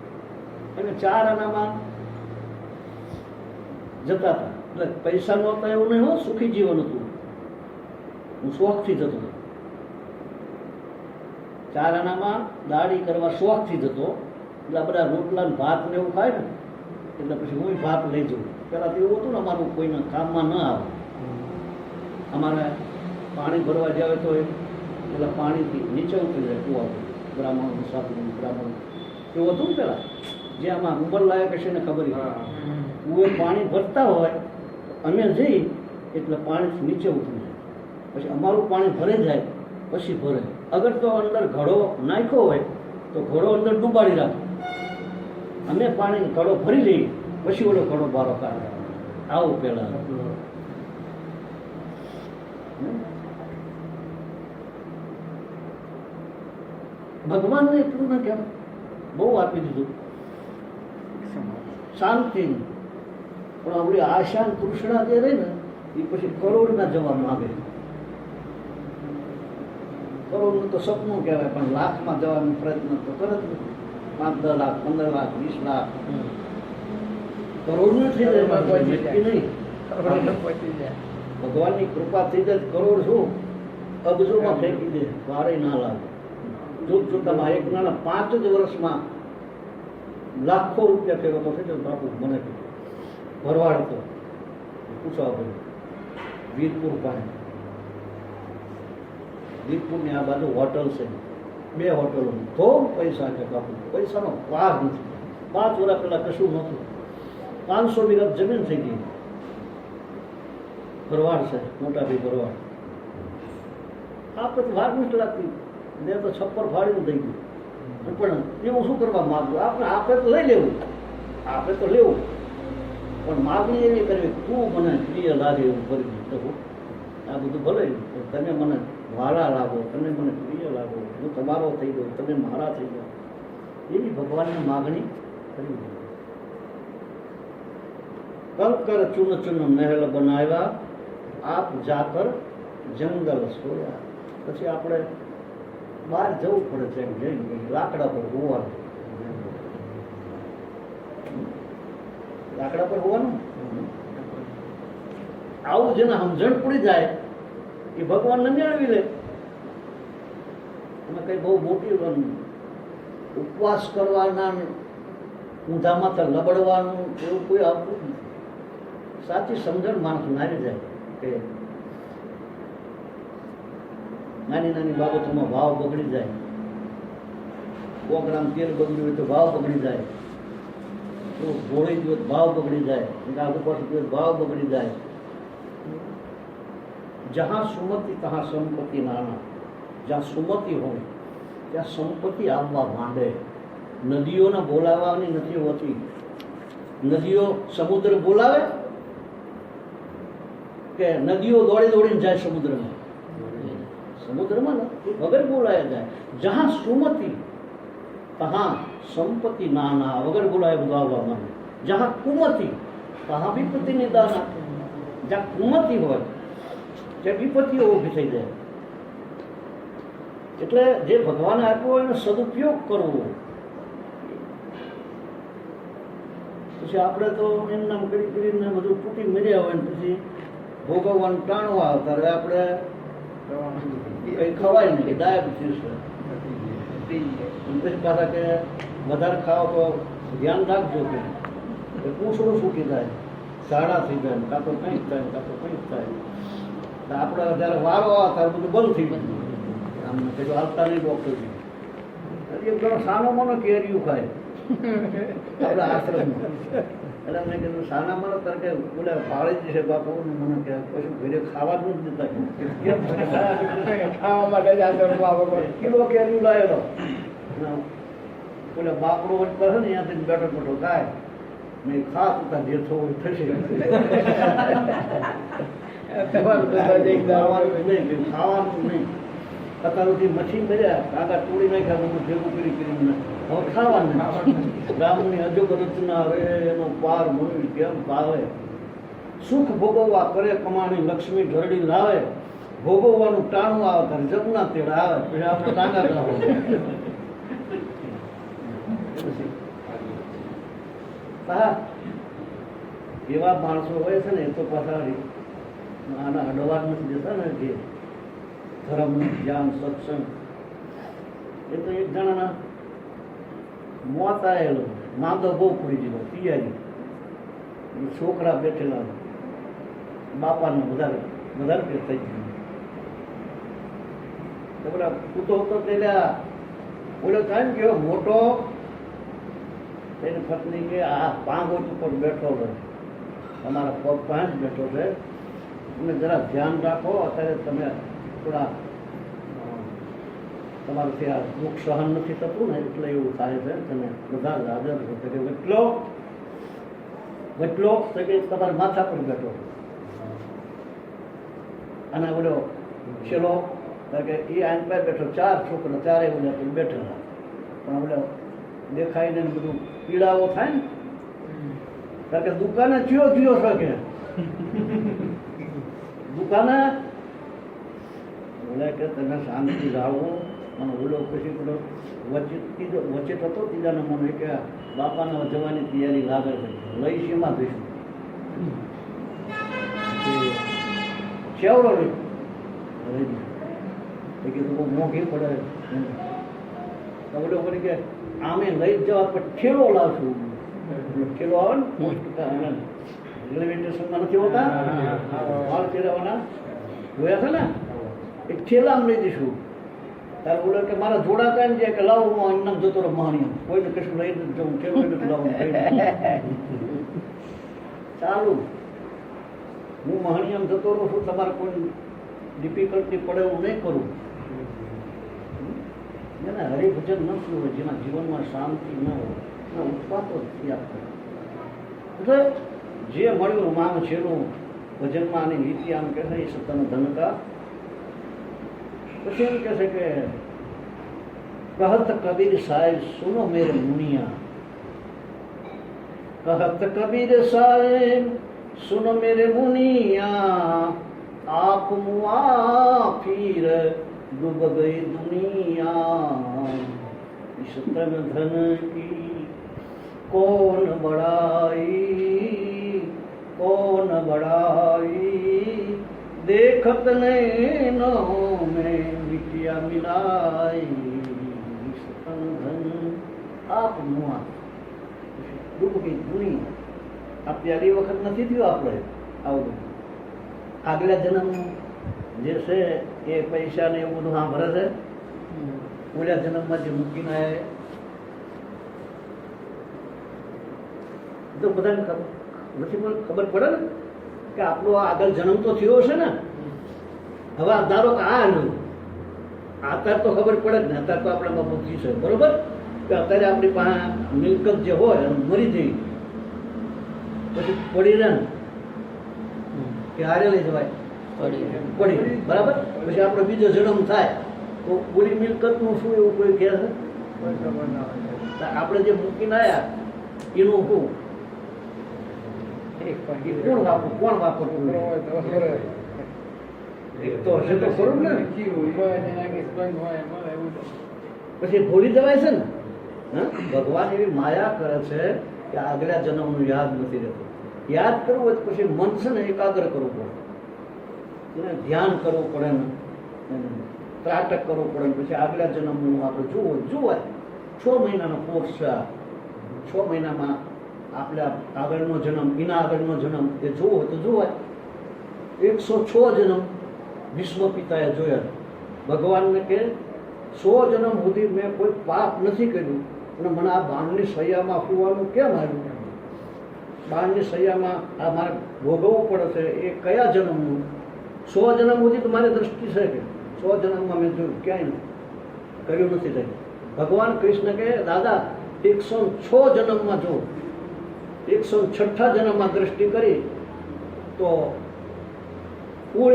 અને 4 આનામાં જતા હતા એટલે પૈસા નહોતા એવું નહીં હો સુખી જીવન હતું હું શોખથી જતો હતો 4 આનામાં દાઢી કરવા શોખથી જતો એટલે બધા રોટલા ને ભાત ને એવું ખાય ને એટલે પછી હું ભાત લઈ જઉં પહેલાં તો એવું હતું ને અમારું કોઈના કામમાં ન આવે અમારે પાણી ભરવા જાય તો એટલે પાણીથી નીચે ઉતરી જાય કુવા બ્રાહ્મણ મુસાફરી બ્રાહ્મણ એવું હતું ને પહેલાં જે આમાં ઉંમર લાયક હશે ને ખબર કુએ પાણી ભરતા હોય અમે જઈ એટલે પાણીથી નીચે ઉતરી જાય પછી અમારું પાણી ભરે જાય પછી ભરે અગર તો અંદર ઘડો નાખ્યો હોય તો ઘડો અંદર ડૂબાડી રાખે અમે પાણી ઘડો ભરી લઈએ પછી ઓલો ઘડો બારો કાઢે આવું પહેલાં ભગવાનને એટલું ના કહેવાય બહુ આપી દીધું શાંતિ પણ આપણી આશા તૃષ્ણા જે રહી ને એ પછી કરોડના જવા માંગે કરોડનું તો સપનું કહેવાય પણ લાખમાં જવાનો પ્રયત્ન તો કરે જ નથી 5-10 લાખ 15 લાખ 20 લાખ કરોડનું થઈ જાય નહીં ભગવાનની કૃપા થઈ જાય કરોડ શું અબજોમાં ફેંકી દે વારે ના લાગે જોતામાં એક નાના 5 જ વર્ષમાં લાખો રૂપિયા ફેરવતો થઈ જાય બાપુ મને ભરવાડ હતો પૂછવા પડ્યું વીરપુર પાસે વીરપુરની આ બાજુ હોટલ છે 2 હોટલો તો પૈસા કે બાપુ પૈસાનો પાર નથી 5 વર્ષ પહેલાં કશું નહોતું 500 વીઘા જમીન થઈ ગઈ ભરવાડ છે મોટા ભાઈ ભરવાડ આપણે તો વાર નથી લાગતી ને તો છપ્પર ફાડીને થઈ ગયું પણ એવું શું કરવા માગવું આપણે તો લઈ લેવું આપણે તો લેવું પણ માગણી એવી કરવી તું મને પ્રિય લાગે એવું કરી શકું આ બધું ભલે તમે મને વાલા લાગો તમે મને પ્રિય લાગો હું તમારો થઈ ગયો તમે મારા થઈ ગયો એવી ભગવાનની માગણી કરી કંકર ચૂન ચૂન મહેલ બનાવ્યા આપ જાકર જંગલ સોયા પછી આપણે બહાર જવું પડે છે એમ જઈને લાકડા પર હોવાનું લાકડા પર હોવાનું આવું જેને સમજણ પડી જાય એ ભગવાનને મેળવી લે અને કઈ બહુ મોટી ઉપવાસ કરવાના ઊંધા માથે લબડવાનું એવું કોઈ આવતું જ નથી સાચી સમજણ માણસ નારી જાય કે નાની નાની બાબતોમાં ભાવ બગડી જાય 100 ગ્રામ તેલ બગડ્યું હોય તો ભાવ બગડી જાય તો ગોળી દો ભાવ બગડી જાય આગુ પાછું ભાવ બગડી જાય જહાં સુમતિ તહાં સંપત્તિ નાના જ્યાં સુમતિ હોય ત્યાં સંપત્તિ આવવા માંડે. નદીઓને બોલાવવાની નથી હોતી. નદીઓ સમુદ્ર બોલાવે કે નદીઓ દોડી દોડીને જાય સમુદ્રમાં? સમુદ્રમાં નથી, વગર બોલાય જાય. જहाँ સુમતિ તहाँ સંપત્તિ નાના, વગર બોલાય બધું આવવા માંડે. જहाँ કુમતિ તहाँ વિપત્તિ નિદાના. જ્યાં કુમતિ હોય ત્યાં વિપત્તિઓ ઊભી થઈ જાય. એટલે જે ભગવાને આપ્યો હોય એનો સદુપયોગ કરવો. પછી આપણે તો એમ નામ કરી કરીને બધું તૂટી મર્યા હોય ને પછી ભોગવવાનું ટાણવા આવતા હવે આપણે કઈ ખવાય નહીં, ડાયાબિટીસ પછી પાછા કે વધારે ખાઓ તો ધ્યાન રાખજો કે પૂંછડું છૂટી જાય, ઝાડા થઈ જાય, કાં તો કંઈક થાય, કાં તો કંઈક થાય. તો આપણે જયારે વારો આવે ત્યારે બધું બંધ થઈ ગયું. આમને કીધું હાલતા નહીં ડૉક્ટરજી. એક જણો સાનો મનો કેરીયું ખાય આપણા આશ્રમમાં. એટલે મેં કીધું સાના મનો તરકે બોલે ભાળી છે બાપુ, મને કે કશું ઘરે ખાવાનું જ દેતા ખાવા માટે જ આશ્રમમાં કિલો કેરીયું લાવેલો. બોલે બાપડો વચ્ચે છે ને ત્યાંથી બેઠો બેઠો ખાય નહીં, ખા તું જે થવું થશે. ખાવાનું નહીં. અત્યારથી મશીન કર્યા કાકા તોડી નાખ્યા, બધું ભેગું કરી કરીને હવે ખાવાનું. ગામની અજોગ રચના હવે એનો પાર મળી કેમ પાવે. સુખ ભોગવવા કરે કમાણી, લક્ષ્મી ઘરડી લાવે. ભોગવવાનું ટાણું આવે ત્યારે જમના તેડા આવે, પછી આપણે ટાંગા કરાવો. હા, એવા માણસો હોય છે ને એ તો પાછા આના અડવા નથી જતા ને જે ધર્મ જ્ઞાન સત્સંગ. એ તો એક જણાના મોત આવેલો, માંદો બહુ પડી ગયો, પિયાજી. છોકરા બેઠેલા, બાપાને વધારે વધારે પેટ થઈ ગયું. તો પેલા કૂતો હતો પેલા બોલો કાંઈ ગયો મોટો, એની પત્ની કે આ પાંગોટ ઉપર બેઠો છે, તમારા પગ પાંચ બેઠો છે, તમે જરા ધ્યાન રાખો. અત્યારે તમે થોડા તમારાથી આ દુઃખ સહન નથી થતું ને એટલે એવું થાય છે, તમે બધા જ હાજર છો. કે વટલો વટલો તો કે તમારા માથા પર બેઠો. અને બોલો છેલ્લો કે એ આઈન પર બેઠો, ચાર છોકરા ચારે બોલ્યા પર બેઠેલા. પણ બોલો દેખાય ને બધું પીડાવો થાય ને, કારણ કે દુકાને ચિયો ચિયો શકે દુકાને બોલે કે તમે શાંતિ જાઓ. અને ઓલો પછી પેલો વચ્ચે થતો ત્રીજાને મને કે બાપાને જવાની તૈયારી લાગે છે, લઈ શીમાં જઈશું. ચેવડો લઈ કીધું બહુ મોંઘી પડે. ઓલો બોલી કે આમે લઈ જ જવા પણ ઠેલો લાવશું. ઠેલો આવે ને રેલવે સ્ટેશનમાં નથી હોતા માલ ફેરવવાના, જોયા છે ને, એક ઠેલામાં લઈ જઈશું. ત્યારે બોલે કે મારા જોડા કાંઈ જાય કે લાવો હું એમ જતો રહો મહાણી, કોઈને કશું લઈ નથી જવું, ઠેલો નથી લાવવું. ચાલુ હું મહાણી આમ જતો રહું છું, તમારે કોઈ ડિફિકલ્ટી પડે એવું નહીં કરું. જેને હરિભજન ન થયું હોય, જેના જીવનમાં શાંતિ ન હોય, એના ઉત્પાતો થયા કરે. એટલે જે મળ્યું માન છેનું ભજનમાં આની નીતિ આમ કહે છે, એ સત્તાનો ધનકા. પછી એમ કહે છે કે કહત કબીર સાહેબ સુનો મેરે મુનિયા, कहत कबीर साहेब सुनो मेरे मुनिया, आप मुआ फिर डूब गई दुनिया, इस तन धन की कौन बड़ाई, कौन बड़ाई, देखत नैनों में बिटिया मिलाई, इस तन धन आप मुआ ડૂબ ગઈ દુનિયા. આ પહેલી વખત નથી થયું આપણે આવું. આગલા જન્મ જે છે એ પૈસા ને એવું બધું સાંભળે છે, ઓલા જન્મમાં જે મૂકીને આવ્યા તો બધાને ખબર પડે ને કે આપણો આગળ જન્મ તો થયો છે ને. હવે ધારો કે આ આવ્યું અત્યારે તો ખબર પડે જ ને, અત્યારે તો આપણામાં બુદ્ધિ છે, બરોબર? કે અત્યારે આપણી પાસે મિલકત જે હોય અને મરી જઈ પછી પડી રહે ને કે હારે લઈ જવાય, પડી, બરાબર? પછી આપણો બીજો જન્મ થાય તો પૂરી મિલકતનું શું એવું કોઈ કહે છે? આપણે જે મૂકીને આવ્યા એનું શું કોણ વાપરતું? એક તો હશે તો ખરું ને. પછી ભૂલી જવાય છે ને. હા, ભગવાન એવી માયા કરે છે કે આગલા જન્મનું યાદ નથી રહેતું. યાદ કરવું હોય તો પછી મન છે ને એકાગ્ર કરવું પડે, એને ધ્યાન કરવું પડે ને, ત્રાટક કરવું પડે ને પછી આગલા જન્મનું આપણે જોવાય. 6 મહિનાનો કોર્સ છે આ. 6 મહિનામાં આપણે આગળનો જન્મ, એના આગળનો જન્મ એ જોવો તો જોવાય. 106 જન્મ વિશ્વ પિતાએ જોયા. ભગવાનને કે 100 જન્મ સુધી મેં કોઈ પાપ નથી કર્યું અને મને આ બાણની સૈયામાં સુવાનું કેમ આવ્યું? બાણની સૈયામાં આ મારે ભોગવવું પડે છે, એ કયા જન્મનું? 100 જન્મ સુધી તો મારી દ્રષ્ટિ છે કે 100 જન્મમાં મેં જોયું ક્યાંય કર્યું નથી થયું. ભગવાન કૃષ્ણ કે દાદા 106 જન્મમાં જો, 106 જન્મમાં દ્રષ્ટિ કરી તો ફૂલ,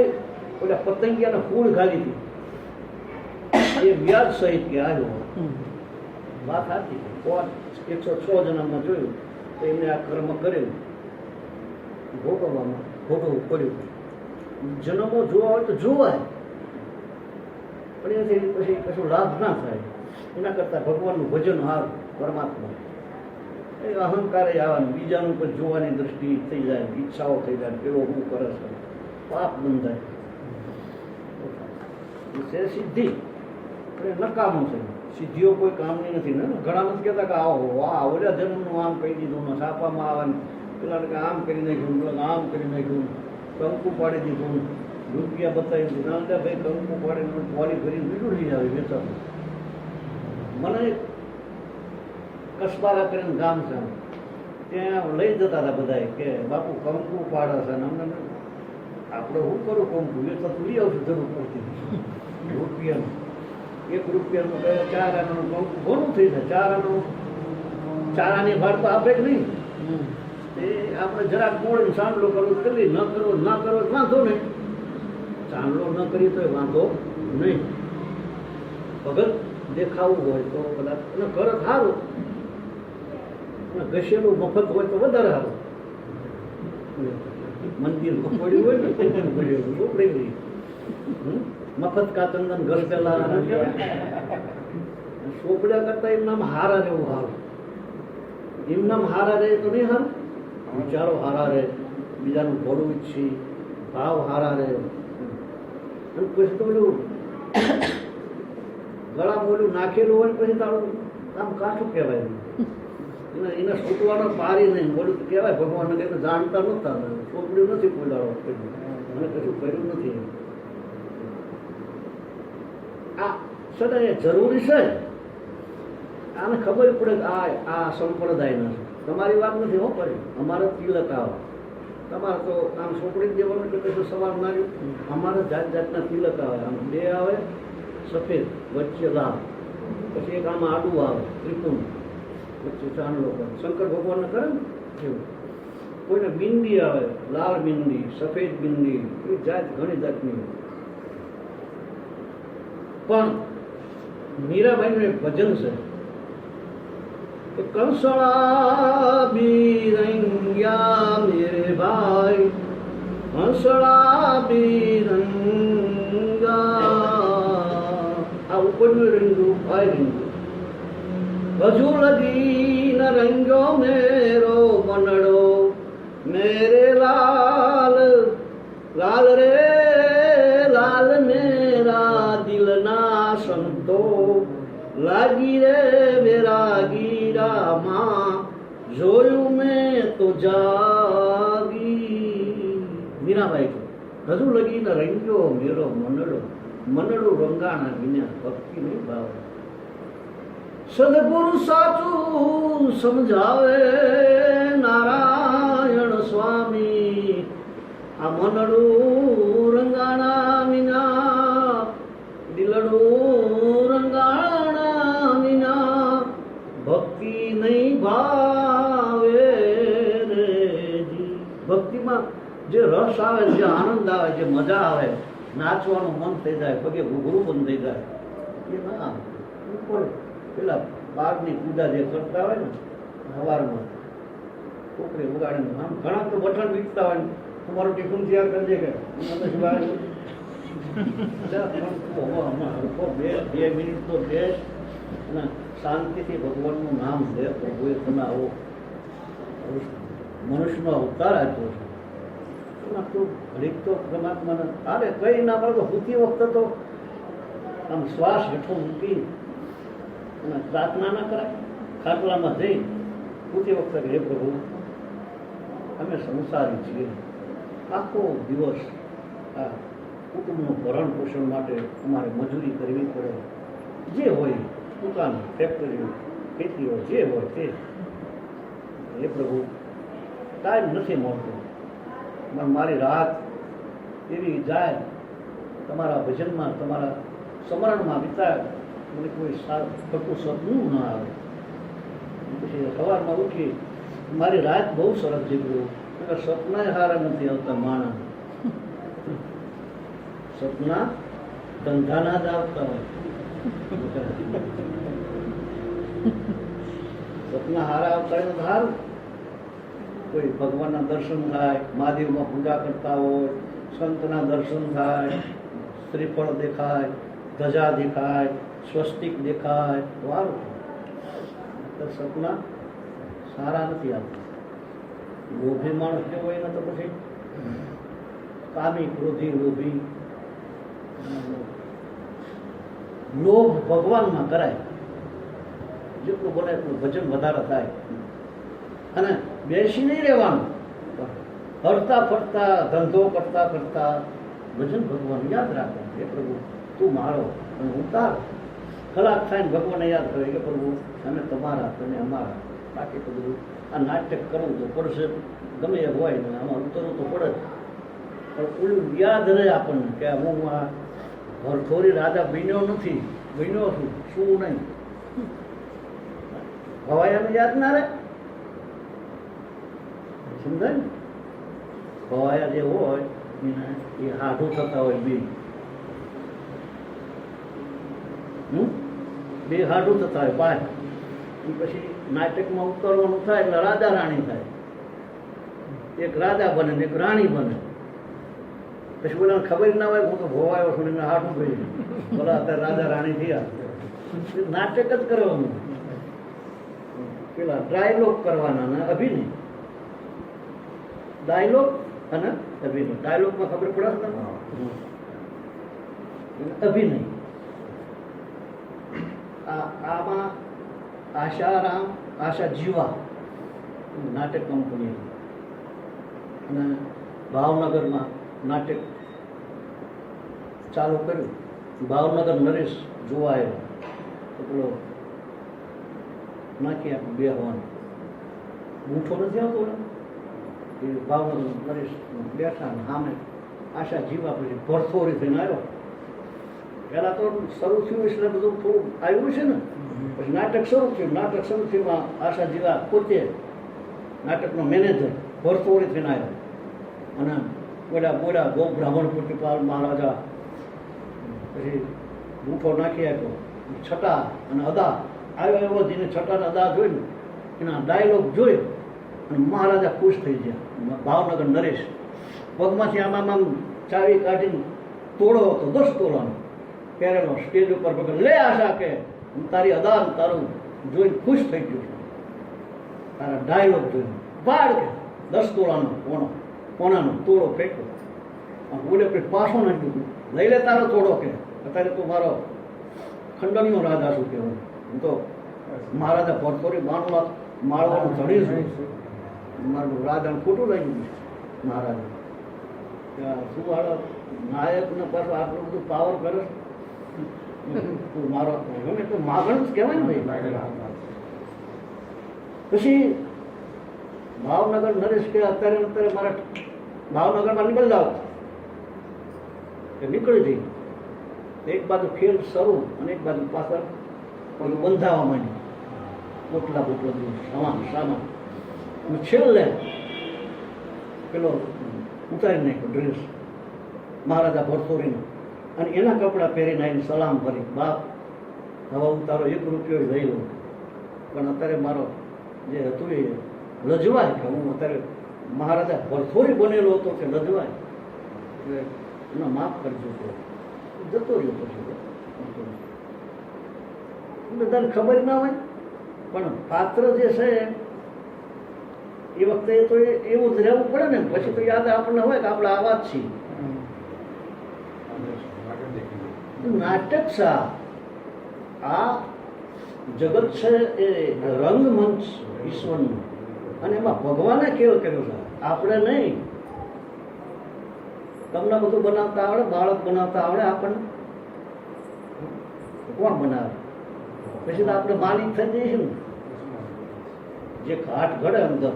ઓલા પતંગિયાને ફૂલ ઘાલી હતી એ વ્યાજ સહિત કે આવ્યો. વાત સાચી. કોણ 106 જન્મમાં જોયું તો એમને આ કર્મ કરેલું ભોગવવામાં ભોગવવું પડ્યું. જન્મો જોવા હોય તો જોવાય, પણ એનાથી પછી કશું લાભ ના થાય. એના કરતાં ભગવાનનું ભજન હાર, પરમાત્મા એ અહંકાર આવવાનું, બીજાનું પણ જોવાની દ્રષ્ટિ થઈ જાય, ઈચ્છાઓ થઈ જાય, કેવો હું કરે છે, પાપ બંધાય છે. સિદ્ધિ નકામું છે, સિદ્ધિઓ કોઈ કામની નથી ને. ઘણા નથી કહેતા કે આવો આ ઓલા જન્મનું આમ કહી દીધું ને, છાપામાં આવવાનું, પેલા કે આમ કરી નાખ્યું, પેલા આમ કરી નાખ્યું, કંકુ પાડી દીધું, રૂપિયા બતાવી દીધું. ના ભાઈ કંકુ પાડીને પોલી ભરીને બીજું લઈ આવે વેચાતું. મને કસબારા કરીને ગામ છે, ત્યાં લઈ જતા હતા બધા કે બાપુ કંકુ પાડે છે ને અમને આપણે શું કરું કંકુ વેચાતું લઈ આવશું જરૂર પડતી. રૂપિયાનું 1 રૂપિયાનું 4 આનાનું કંકુ ઘણું થઈ જાય. 4 આનાનું 4 આની ભાર તો આપે જ નહીં. એ આપણે જરાક મોડે સાંભળો કરવો કરી, ન કરવો ના કરવો વાંધો નહીં. સાંભળો ન કરી તો વાંધો નહીં. ભગત દેખાવું હોય તો કદાચ અને ઘર સારું, અને ઘસેલું મફત હોય તો વધારે સારું. મંદિર પડ્યું હોય ને પડ્યું ઉપડી ગઈ મફત કાચંદન ઘર પેલા સોપડ્યા કરતા એમનામ હારા રહેવું સારું. એમનામ હારા રહે તો નહીં સારું. વિચારો હારા રહે, બીજાનું ભોળું ઈચ્છી, ભાવ હારા રહે. અને પછી તો પેલું ગળા મોડું નાખેલું હોય પછી તારું આમ કાઠું કહેવાય. એને છૂટવાનો પારી નહીં, મોડું કહેવાય. ભગવાનને કંઈ જાણતા નહોતા, છોકર્યું નથી કોઈ દાડો, મને કશું કર્યું નથી. આ સદા એ જરૂરી છે. આને ખબર પડે કે આ સંપ્રદાયના છે. તમારી વાત નથી હો કરી. અમારે તિલક આવે, તમારે તો આમ છોકરી દેવાનું એટલે કશું સવાલ ના રહ્યું. અમારે જાત જાતના તિલક આવે. આમ 2 આવે સફેદ, વચ્ચે લાલ, પછી એક આમાં આડું આવે ત્રિપુણ, વચ્ચે ચાંદલો કરે. શંકર ભગવાનને કરે ને એવું. કોઈને બિંદી આવે, લાલ બિંદી, સફેદ બિંદી, એ જાત ઘણી જાતની. પણ મીરાબાઈનું એક ભજન છે કે કંસળા બીરંગ્યા મેરે ભાઈ, કંસળા બીરંગા. આ ઉપરનું રંગું ભાઈ રંગું, હજુ લગી ન રંગ્યો મેરો મનડો, મેરે લાલ લાલ રે લાલ મેરા દિલના સંતો, લાગી રે બેરાગી રામા, જોયું મેં તો જાગી. મીરાબાઈ હજુ લગી ન રંગ્યો મેરો મનડો, મનડું રંગાણા વિના ભક્તિ નહીં ભાવ. સદગુરુ સાચું સમજાવે નારાયણ સ્વામી, આ મનડું રંગાણા વિના દિલડું ભક્તિમાં જે રસ આવે, જે આનંદ આવે, જે મજા આવે, નાચવાનું મન થઈ જાય, પગે ઘૂઘરું બંધ થઈ જાય, એ ના ઉપર પેલા બાગની પૂજા જે કરતા હોય ને સવારમાં છોકરી ઉગાડીને આમ ઘણા તો બટન વીકતા હોય ને તમારું ટિફિન તૈયાર કરજે કે બે મિનિટ તો બેસ અને શાંતિથી ભગવાનનું નામ લે. પ્રભુએ તમે આવો મનુષ્યનો અવતાર આપ્યો છે, આટલું ઘડીક તો પરમાત્માને અરે કઈ ના પડે તો સૂતી વખતે તો આમ શ્વાસ હેઠો મૂકી અને પ્રાર્થના ના કરાય. ખાટલામાં જઈ સૂતી વખતે હે પ્રભુ અમે સંસારી છીએ, આખો દિવસ આ કુટુંબનું ભરણ પોષણ માટે અમારે મજૂરી કરવી પડે, જે હોય દુકાન, ફેક્ટરી, ખેતીઓ જે હોય તે. હે પ્રભુ ટાઈમ નથી મળતો, પણ મારી રાત એવી જાય તમારા ભજનમાં, તમારા સ્મરણમાં વિતાય, મને કોઈ ખોટું સપનું ન આવે. પછી સવારમાં ઉઠી મારી રાત બહુ સરસ જીવ્યું, સપના સારા નથી આવતા માણસ, સપના ધંધાના જ આવતા હોય. સપના હારા આવતા હોય તો સારું, કોઈ ભગવાનના દર્શન થાય, મહાદેવમાં પૂજા કરતા હોય, સંતના દર્શન થાય, શ્રીફળ દેખાય, ધજા દેખાય, સ્વસ્તિક દેખાય, સારું. સપના સારા નથી આવતા. લોભી માણસ જેવો હોય ને તો પછી કામી, ક્રોધી, લોભી. લોભ ભગવાનમાં કરાય, જેટલું બને એટલું ભજન વધારે થાય. અને બેસી નહીં રહેવાનું, હરતા ફરતા ધંધો કરતા કરતા ભજન ભગવાન યાદ રાખો. હે પ્રભુ તું મારો અને હું તારો. કલાક થાય ને ભગવાનને યાદ કરે કે પ્રભુ અમે તમારા, તમે અમારા. બાકી તો બધું આ નાટક કરવું તો પડશે, ગમે એ હોય ને આમાં ઉતરવું તો પડે જ. પણ ઓલું યાદ રહે આપણને કે હું આ ભરથોરી રાજા બન્યો નથી, બન્યો છું, શું નહીં. ભવાયાને યાદ ના રહે, સમજાય ને? ભવાયા જે હોય એ હાથું થતા હોય, બે હાડું થતા હોય બાય. પછી નાટકમાં ઉતરવાનું થાય એટલે રાજા રાણી થાય, એક રાજા બને ને એક રાણી બને. પછી બધાને ખબર ના હોય હું તો ભોવાયો છું ને હાડું ભાઈ બોલા અત્યારે રાજા રાણી થયા. નાટક જ કરવાનું, પેલા ડાયલોગ કરવાના ને અભિનય. ડાયલોગ અને અભિનય. ડાયલોગમાં ખબર પડે તમને, અભિનય. આમાં આશારામ, આશા જીવા નાટક કંપની અને ભાવનગરમાં નાટક ચાલુ કર્યું. ભાવનગર નરેશ જોવા આવ્યો તો પેલો નાખી આપ્યું બે હવાનું બૂઠો નથી આવતો એ ભાવનગર નરેશ બેઠા ને સામે આશા જીવા પછી ભરથોરી થઈને આવ્યો. પહેલાં તો શરૂ થયું એટલે બધું થોડું આવ્યું છે ને, પછી નાટક શરૂ થયું. નાટક શરૂ થયું આશા જીવા પોતે નાટકનો મેનેજર ભરથોરી થઈને આવ્યો અને બોલ્યા બોલ્યા ગો બ્રાહ્મણ પ્રતિપાલ મહારાજા. પછી બૂઠો નાખી આપ્યો, છટા અને અદા આવ્યો એવો જેને છટા અને અદા જોઈને એના ડાયલોગ જોઈ અને મહારાજા ખુશ થઈ ગયા. ભાવનગર નરેશ પગમાંથી આમાં આમ ચાવી કાઢીને તોડો હતો 10 તોલાનો પહેરેલો, સ્ટેજ ઉપર પકડ લે આશા કે તારી અદા તારું જોઈને ખુશ થઈ ગયું, તારા ડાયલોગ જોઈને પાડ કે 10 તોલાનો કોનાનો તોડો ફેંક્યો. બોલે પછી પાછો નાખ્યું, લઈ લે તારો તોડો કે અત્યારે તું મારો ખંડણીનો રાજા શું કહેવાય, હું તો મહારાજા ભરથોરી માળવાનું ધણી છું, મારું રાજાને ખોટું લાગ્યું મહારાજા. શું હાલો નાયકને પાછું આટલું બધું પાવર કરે તું મારો ગમે તો માગણ જ કહેવાય ને ભાઈ. પછી ભાવનગર નરેશ કે અત્યારે મારા ભાવનગરમાં નીકળી જાઓ કે નીકળી જઈ. એક બાજુ ખેલ શરૂ અને એક બાજુ પાછળ બંધાવા માંડી, પોટલા સામાન. છેલ્લે પેલો ઉતારી નાખ્યો ડ્રેસ મહારાજા ભરતોરીનો, અને એના કપડાં પહેરીને આવીને સલામ કરી, બાપ હવે હું તારો 1 રૂપિયો લઈ લઉં, પણ અત્યારે મારો જે હતું એ લજવાય કે હું અત્યારે મહારાજા ભરથોરી બનેલો હતો કે લજવાય, એટલે એનો માફ કરજો તો જતો રહ્યો. પછી બધાને ખબર ના હોય, પણ પાત્ર જે છે એ વખતે તો એવું જ રહેવું પડે ને. પછી તો યાદ આપણને હોય કે આપણે આવા જ છીએ. નાટક છે આ જગત છે એ રંગમંચ ઈશ્વરનું, અને એમાં ભગવાને કેવો કર્યો છે, આપણે નહીં. તમને બધું બનાવતા આવડે, બાળક બનાવતા આવડે આપણને? કોણ બનાવે? પછી તો આપણે માલિક થઈ જઈશું ને. જે ઘાટ ઘડે અંદર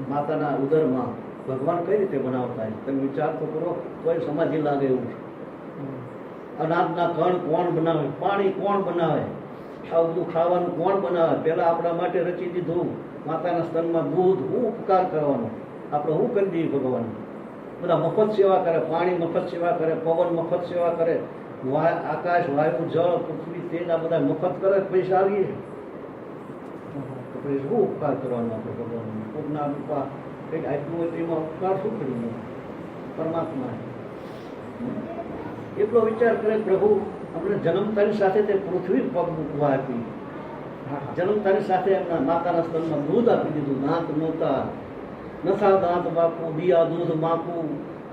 માતાના ઉદરમાં, ભગવાન કઈ રીતે બનાવતા હોય તમે વિચાર તો કરો, કોઈ સમાધિ લાગે એવું છે. અનાજના કણ કોણ બનાવે? પાણી કોણ બનાવે? આ બધું ખાવાનું કોણ બનાવે? પહેલા આપણા માટે રચી દીધું માતાના સ્તનમાં દૂધ. હું ઉપકાર કરવાનો, આપણે શું કરી દઈએ ભગવાન? બધા મફત સેવા કરે, પાણી મફત સેવા કરે, પવન મફત સેવા કરે, આકાશ, વાયુ, જળ, પૃથ્વી, તેજ આ બધા મફત કરે, પૈસા આવીએ તો પછી શું ઉપકાર કરવાનો આપણે ભગવાન? કોકના રૂપા કંઈક આપ્યું હોય તો એમાં ઉપકાર શું કર્યું? પરમાત્મા એટલો વિચાર કરે, પ્રભુ આપણે જન્મતાની સાથે તે પૃથ્વી પગ મૂકવા આપી, જન્મતાની સાથે એમના માતાના સ્તનમાં દૂધ આપી દીધું. દાંત નહોતા, નથા દાંત બાપુ, દિયા દૂધ માપू,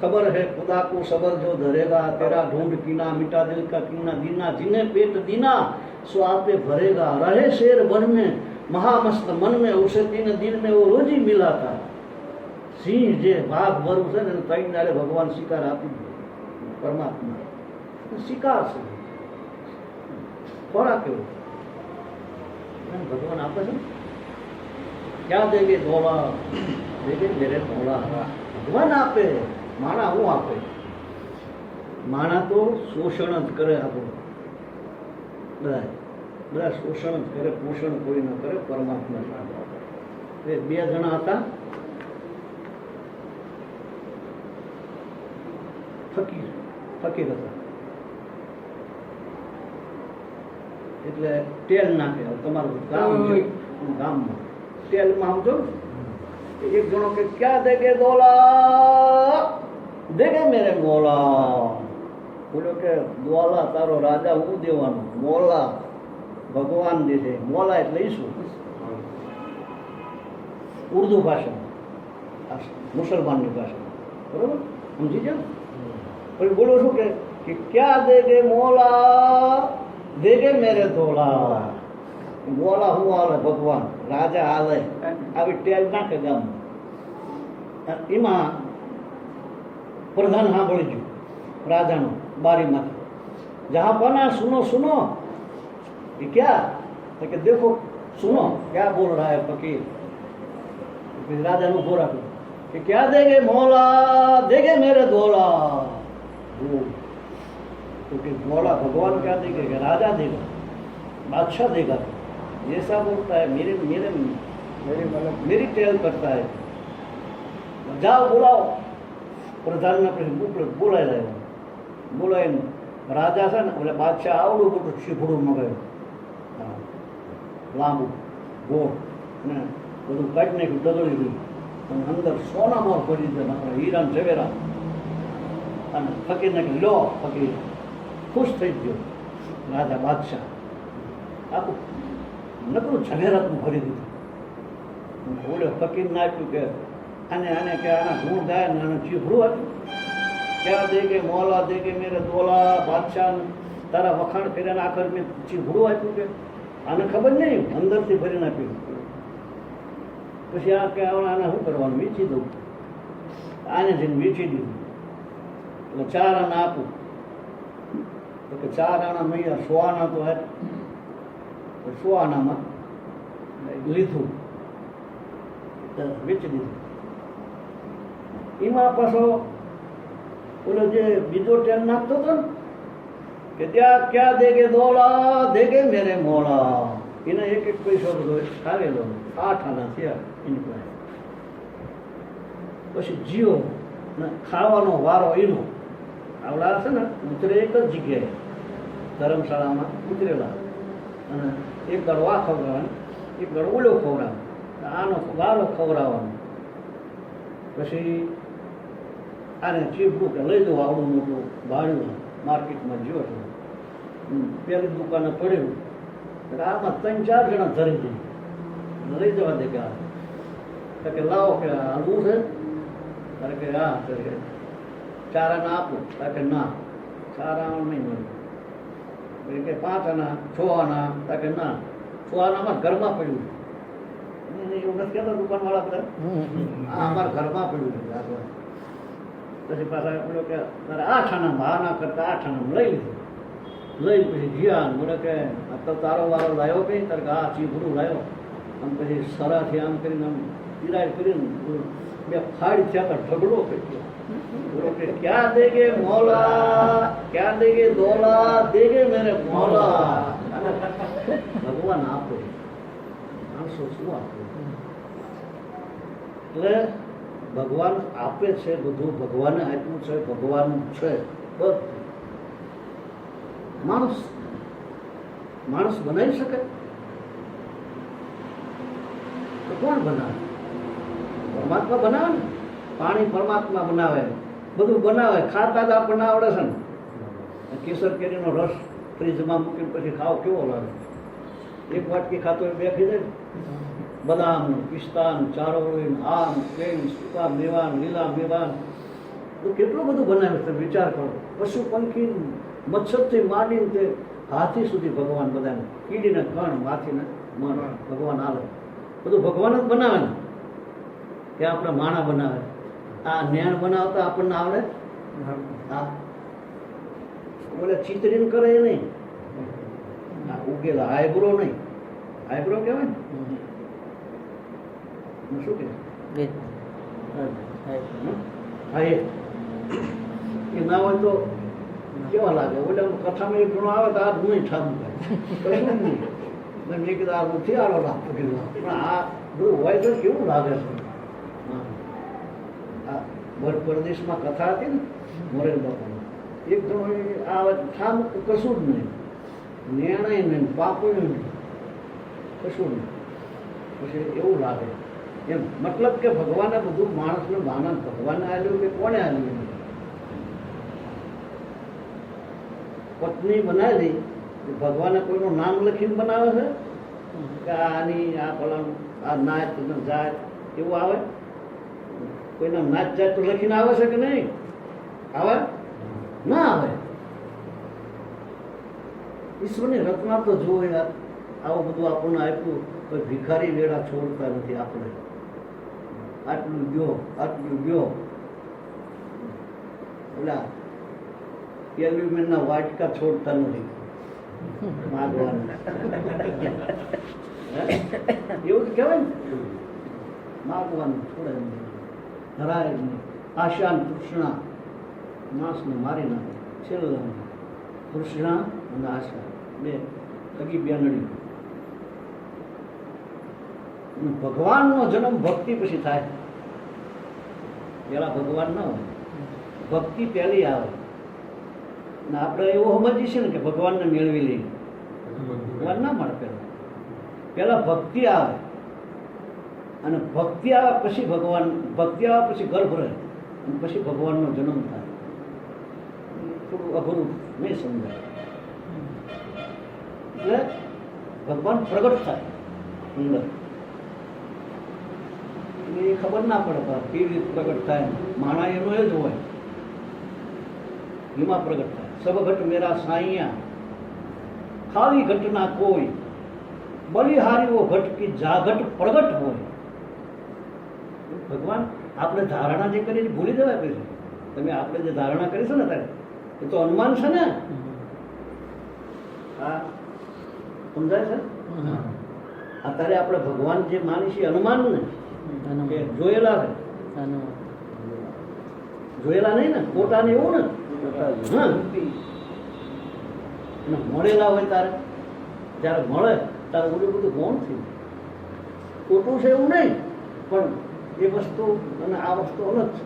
खबर है खुदा को सबर जो धरेगा, तेरा ढूंढ कीना मिटा दिल का कीना, दीना जिन्हें पेट दीना सो आप पे भरेगा, रहे शेर वन में महामस्त मन में, उसे 3 दिन में वो रोज ही मिला था. સિંહ જે ભાગ ભરું છે ને તઈ નારે ભગવાન શિકાર આપી દે. પરમાત્મા શિકાર છે, ખોરાક એવો ભગવાન આપે છે. ક્યાં દેગે ધોળા, દેગે મેરે ધોળા. ભગવાન આપે, માણા હું આપે? માણા તો શોષણ જ કરે આપણું, બધા શોષણ જ કરે, પોષણ કોઈ ન કરે. પરમાત્મા એ 2 જણા હતા, ફકીર હતા, એટલે તેલ નાખે. તમારું ગામમાં તેલમાં સમજો, એક જણો કે ક્યાં દેગે દોલા, દેગે મેરે મોલા. બોલો કે દોલા તારો રાજા હું દેવાનો, મોલા ભગવાન દે છે. મોલા એટલે શું? ઉર્દુ ભાષા, મુસલમાનની ભાષા, બરોબર સમજી જાઓ. પછી બોલો શું કે ક્યાં દેગે મોલા, દેગે મેરે દોલા. મોલા હું આવે? ભગવાન રાજા આવે, આવી ટેલ નાખે ગામ. એમાં પ્રધાન સાંભળી ગયું રાજાનો બારીમાંથી, જહાં પના સુનો સુનો. ये क्या? तो कि देखो सुनो क्या बोल रहा है फकीर. राजा ने बोला कि क्या देगे मौला, देगे मेरे दौला. तो कि मौला भगवान क्या देंगे? कि राजा देगा, बादशाह देगा. जैसा बोलता है मेरे मेरे मेरी टेल करता है. जाओ बुलाओ. प्रधान ने बोलाय लाવ્યો. બોલાવીને રાજા છે ને એટલે બાદશાહ આવડું બધું શીફળું મગાવ્યું, લાંબુ ગોળ ને બધું કાઢી નાખ્યું, દગડી દીધું, અને અંદર સોનામાં ભરી દીધા, આપણે હીરા ઝવેરા. અને ફકીરને કે લો. ફકીર ખુશ થઈ ગયો, રાજા બાદશાહ આખું નકરું ઝવેરાતનું ભરી દીધું. ઓલે ફકીરને આપ્યું કે આને આને કે આના ગુણ ગાય ને આને ચીફડું આપ્યું. क्या देगे मौला, देगे मेरे दौला. बादशाह તારા વખાણ કર્યા આખર મેં ચીભડું આપ્યું કે આને ખબર નહીં, અંદરથી ભરીને આપ્યું. પછી આ કે આને શું કરવાનું? વેચી દઉં. આને જઈને વેચી દીધું. એટલે 4 આના આપું. તો કે 4 આના મૈયા 100 આના તો આપ. 100 આનામાં લીધું, વેચી દીધું. એમાં પાછો બોલો જે બીજો ટેન નાખતો હતો ને કે ત્યાં ક્યાં દેગે દોલા, દેગે મેરે મોલા. એને એક પૈસો બધો ખાવેલો. 8 આના થયા એની પાસે. પછી જીવો ને ખાવાનો વારો એનો. આવડા છે ને ઉતરે એક જ જગ્યાએ ધર્મશાળામાં ઉતરેલા, અને એક દાડો આ ખવડાવવાનું, એક દાડો ઓલો ખવડાવવાનો, આનો વારો ખવડાવવાનો. પછી આને ચીપડું કે લઈ દઉં આવડું મોટું ભાડ્યું માર્કેટમાં જ્યો છો, પેલી દુકાને પડ્યું એટલે આમાં 3-4 જણા ધરી દઈ લઈ જવા દે કે લાવો કે હાલવું છે, અરે કે હા કે ચારાના આપું, કે ના ચારા નહીં મળે, કે 5 આના 6 આના, કે ના 6 આનામાં ઘરમાં પડ્યું. એવું નથી કહેતા દુકાનવાળા બધા, આ અમારા ઘરમાં પડ્યું છે. પછી પાછા પેલો કે તારે 8 આનામાં, આ ના કરતા 8 આનામાં લઈ લીધું. લઈ પછી ગયા બોલે કે તો તારો વારો લાવ્યો કે તારે કે આ ચીભડું લાવ્યો. આમ પછી સરાથી આમ કરીને આમ તિરાડ કરીને બે ફાડી થયા તો ઢગલો થઈ ગયો. બોલો કે ક્યાં દેગે મોલા, ક્યાં દેગે દોલા, દેગે મેરે મોલા. ભગવાન આપે, માણસો શું આપે? એટલે ભગવાન આપે છે બધું, ભગવાને આપ્યું છે, ભગવાન છે બધું. માણસ બનાવી શકે તો કોણ બનાવે? પરમાત્મા બનાવે ને. પાણી પરમાત્મા બનાવે, બધું બનાવે. ખાતા જ આપણને આવડે છે ને. કેસર કેરીનો રસ ફ્રીજમાં મૂકીને પછી ખાવ કેવો લાગે? એક વાટકી ખાતો એ બેઠી જાય. બદામ, પિસ્તા, ચારોળી, આમ, તેલ, સૂકા મેવાન, લીલા મેવાન, તો કેટલું બધું બનાવે છે. વિચાર કરો. પશુ પંખી મચ્છરથી માંડીને તે હાથી સુધી ભગવાન બધાને, કીડીને કણ, હાથીને મન, ભગવાન આલે બધું ભગવાન જ બનાવે ને. કે આપણે માણા બનાવે, આ નેણ બનાવતા આપણને આવડે? હા, બોલે ચિતરીને કરે એ નહીં, ઉગેલા આઈબ્રો નહીં, આઈબ્રો કહેવાય ને શું કે એ ના હોય તો કેવા લાગે? ઓલા કથામાં એક ઘણો આવે તો આ નહીં ઠામું થાય કશું નહીં. મેં કીધું આ નથી આલો લાગતો કીધું, પણ આ બધું હોય તો કેવું લાગે છે. આ પરદેશમાં કથા હતી ને મોરેલ બાપાની, એક જણો આ ઠામ કશું જ નહીં, નેણાય નહીં, પાપું નહીં, કશું નહીં. પછી એવું લાગે એમ. મતલબ કે ભગવાને બધું માણસને માનસ ભગવાને આલ્યું કે કોને આલ્યું? પત્ની બનાવી ભગવાને કોઈનું નામ લખીને બનાવે છે કે આની આ ફલાણું આ નાચ જાત એવું આવે? કોઈના નાચ જાત તો લખીને આવે છે કે નહીં આવે? ના આવે. ઈશ્વરની રચના તો જુઓ યાર, આવું બધું આપણને આપ્યું. કોઈ ભિખારી વેળા છોડતા નથી આપણે. આટલું ગયો, આટલું ગયો. ઓલા એલ્યુમિનના વાટકા છોડતા નથી માગવાનું. એવું જ કહેવાય ને, માગવાનું છોડે નહીં, ધરાય જ નહીં. આશા ને તૃષ્ણા માણસને મારી નાખે. છેલ્લા તૃષ્ણા અને આશા બે અગી બેનડી. ભગવાનનો જન્મ ભક્તિ પછી થાય. પેલા ભગવાન ના હોય, ભક્તિ પહેલી આવે. ને આપણે એવું સમજીએ છીએ ને કે ભગવાનને મેળવી લઈએ, ભગવાન ના મળે. પેલા ભક્તિ આવે, અને ભક્તિ આવે પછી ભગવાન, ભક્તિ આવે પછી ગર્ભ રહે, અને પછી ભગવાનનો જન્મ થાય. થોડું અઘરું નહીં સમજાય. એટલે ભગવાન પ્રગટ થાય અંદર, એ ખબર ના પડે કેવી રીતે પ્રગટ થાય. માણા એનો એ જ હોય, એમાં પ્રગટ થાય. સબ ઘટ મેરા સાઈયા, ખાલી ઘટના કોઈ, બલિહારીઓ ઘટ કી જાગટ પ્રગટ હોય. ભગવાન આપણે ધારણા જે કરી ભૂલી જવાય. પછી તમે આપણે જે ધારણા કરી છે ને ત્યારે એ તો અનુમાન છે ને. હા, સમજાય છે? અત્યારે આપણે ભગવાન જે માની છીએ અનુમાન ને, કે જોયેલા છે, જોયેલા નહીં ને, ખોટા ને એવું ને. મળેલા હોય તારે, જયારે મળે ત્યારે ઓલું બધું કોણ થયું? ખોટું છે એવું નહીં, પણ એ વસ્તુ અને આ વસ્તુ અલગ છે.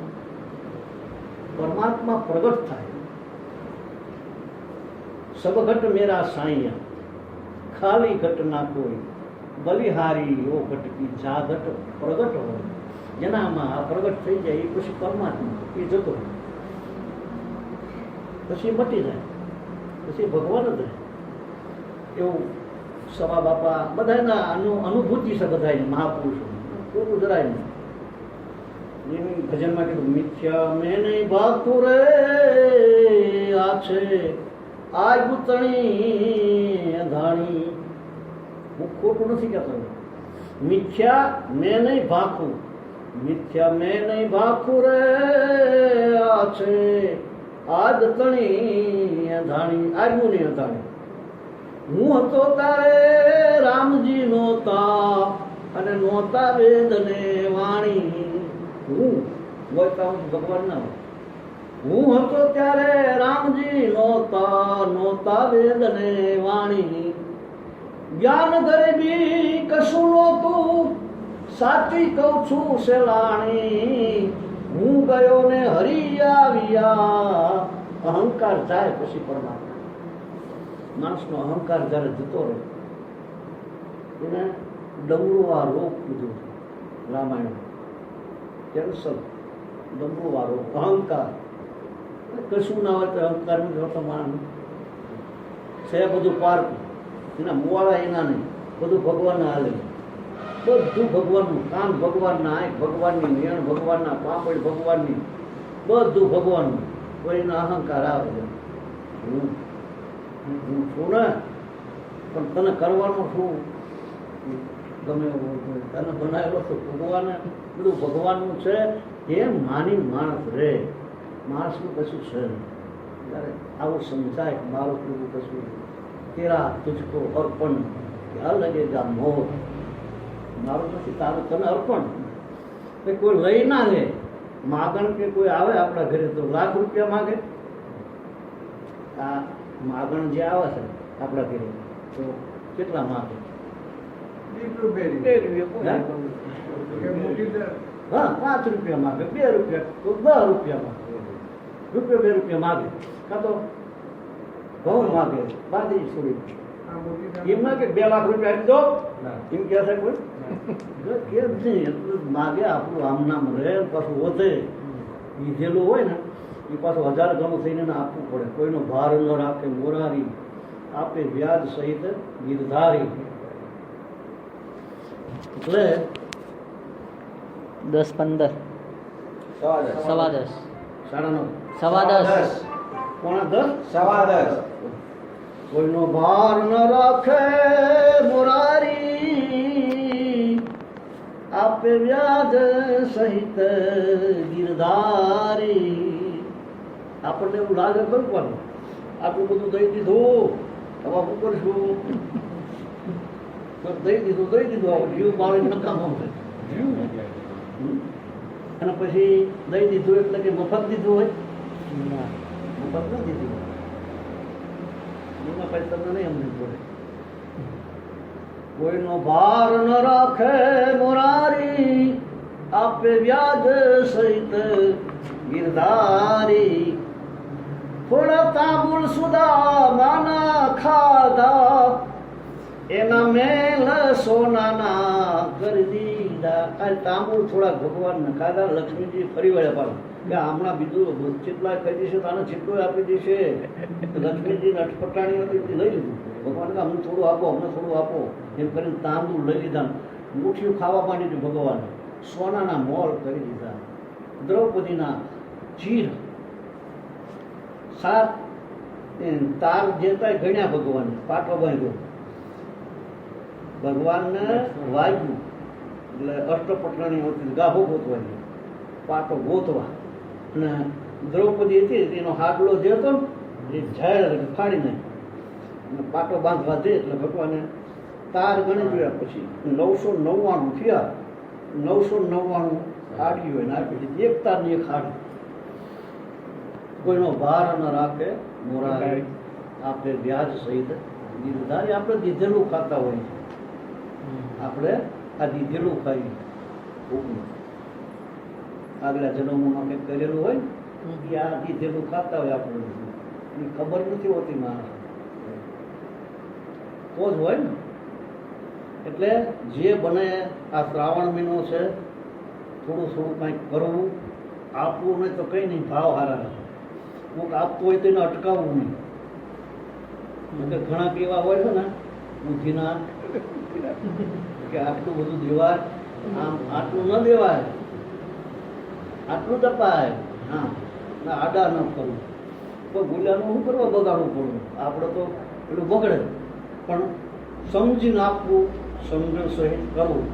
પરમાત્મા પ્રગટ થાય. સબઘટ મેરા સાઈયા, ખાલી ઘટ ના કોઈ, બલિહારી ઓ ઘટ કી જા ઘટ પ્રગટ હોય. જેનામાં આ પ્રગટ થઈ જાય એ પછી પરમાત્મા એ જતો રહે, પછી મટી જાય, પછી ભગવાન જ રહે. એવું સવા બાપા બધાના અનુભૂતિ છે, બધા મહાપુરુષો કોઈ જરાય નહીં. એની ભજનમાં કીધું મિથ્યા મેં નહીં ભાગતું રે આ છે આ ગુતણી અધાણી. હું ખોટું નથી કહેતો. મિથ્યા મેં નહીં ભાખું, મિથ્યા મેં નહીં ભાખું રે આ છે આ ગુતણી અધાણી, આજનું નહીં અધાણી. હું હતો તારે રામજી નોતા અને નોતા વેદ ને વાણી. હું બોલતા હું ભગવાન ના હોય. હું હતો ત્યારે રામજી નોતા વેદ ને વાણી. જ્ઞાન ગરીબી કશું નહોતું, સાચી કહું છું સેલાણી. હું ગયો ને હરી આવ્યા. અહંકાર જાય પછી પરમાત્મા. માણસનો અહંકાર જ્યારે જતો રહે એને ડમરુઆ રોગ કીધું રામાયણ. કેન્સર, ડમરુઆ રોગ, અહંકાર. કશું ના હોય તો અહંકાર નથી માણસ છે. બધું પારકું, એના મુવાળા એના નહીં, બધું ભગવાનના હાલે. બધું ભગવાનનું, કાન ભગવાનના, આંખ ભગવાનની, નેણ ભગવાનના, પાપડ ભગવાનની, બધું ભગવાનનું. કોઈના અહંકાર આવે છે હું છું ને, પણ તને કરવાનું શું ગમે એવું તને બનાવેલો તો ભગવાને બધું ભગવાનનું છે એમ માની માણસ રહે. માણસનું કશું છે નહીં. ત્યારે આવું સમજાય કે મારું કેવું કશું તેરા તુજકો અર્પણ ક્યાં લગેગા મોહ. મારું નથી, તારું તને અર્પણ. કોઈ લઈ ના લે. માગણ કે કોઈ આવે આપણા ઘરે તો લાખ રૂપિયા માગે. આ માગણ જે આવે છે આપણા ઘરે તો કેટલા માગે? 20 રૂપિયા. હા, 5 રૂપિયા માગે, 2 રૂપિયા, તો 10 રૂપિયા માગે, રૂપિયા 2 રૂપિયા માગે. કાં તો ઘઉં માગે, બાજરી છોડી એમ ના કે 2 લાખ રૂપિયા આપી દો એમ કહે છે કોઈ? કેમ નહીં, એટલું માગે. આપણું આમ નામ રહે, પાછું વધે. લીધેલું હોય ને એ પાછું 1000 ગણું થઈને આપવું પડે. કોઈનો ભાર ન રાખે. મોરારી આપે વ્યાજ સહિત ગીરધારી. એટલે 10-15 10:15 9:30 10:15 10:15 કોઈનો ભાર ન રાખે મોરારી આપે વ્યાજ સહિત ગીરધારી. આપણને એવું લાગે કરવાનું આટલું બધું દઈ દીધું, હવે શું કરશું? દઈ દીધું જીવ બાળી નકામો જીવ. અને પછી દઈ દીધું એટલે કે મફત દીધું હોય? મફત ન દીધું. એમાં પછી તમને નહીં સમજવું પડે. કોઈનો ભાર ન રાખે મોરારી આપે વ્યાજ સહિત ગીરધારી. થોડા તાંબુલ સુદા માના ખાધા એના મેલ સોનાના કરી દીધા. આ તાંબુલ થોડા ભગવાનને ખાધા. લક્ષ્મીજી ફરી વળ્યા પાછું કે હમણાં બીજું કેટલા કહી દેશે તો આને જેટલું આપી દેશે. લક્ષ્મીજી અટપટાણી હતી લઈ લીધું. ભગવાન કે અમને થોડું આપો, અમને થોડું આપો એમ કરીને તાંબુલ લઈ લીધા. મુઠ્ઠીઓ ખાવા માંડી હતી ભગવાન. સોનાના મોલ કરી દીધા. દ્રૌપદીના ચીર 7 તાર જે કાંઈ ગણ્યા ભગવાનને. પાટો બાંધ્યો ભગવાનને વાગ્યું એટલે અષ્ટપટરાણી હોતી ગાભો ગોતવાની, પાટો ગોતવા. અને દ્રૌપદી હતી એનો હાડલો જે હતો ને એ ઝાડ ફાડી નાખ્યો. પાટો બાંધવા દે એટલે ભગવાને તાર ગણી જોયા. પછી 999 થયા. 999 હાડીઓ એને આપી દીધી. એક તારની એક હાડી. કોઈનો ભાર ન રાખે મોરારી આપણે વ્યાજ સહિત ગીરધારી. આપણે દીધેલું ખાતા હોય. આપણે આ દીધેલું ખાઈએ. આગલા જન્મમાં કંઈક કરેલું હોય ને એ આ દીધેલું ખાતા હોય આપણે એની ખબર નથી હોતી માણસ તો જ હોય ને. એટલે જે બને આ શ્રાવણ મહિનો છે થોડું થોડું કંઈક કરવું, આપવું નહીં તો કંઈ નહીં, ભાવ હારા નથી. કોઈક આપતું હોય તો એને અટકાવવું નહીં. એટલે ઘણા એવા હોય છે ને બુદ્ધિના કે આટલું બધું દેવાય, આમ આટલું ન દેવાય, આટલું તપાય, હા ના આડા ન કરવું. તો ગુલાનું શું કરવા બગાડવું પડવું? આપણે તો પેલું બગડે, પણ સમજીને આપવું, સમજણ સહિત કરવું,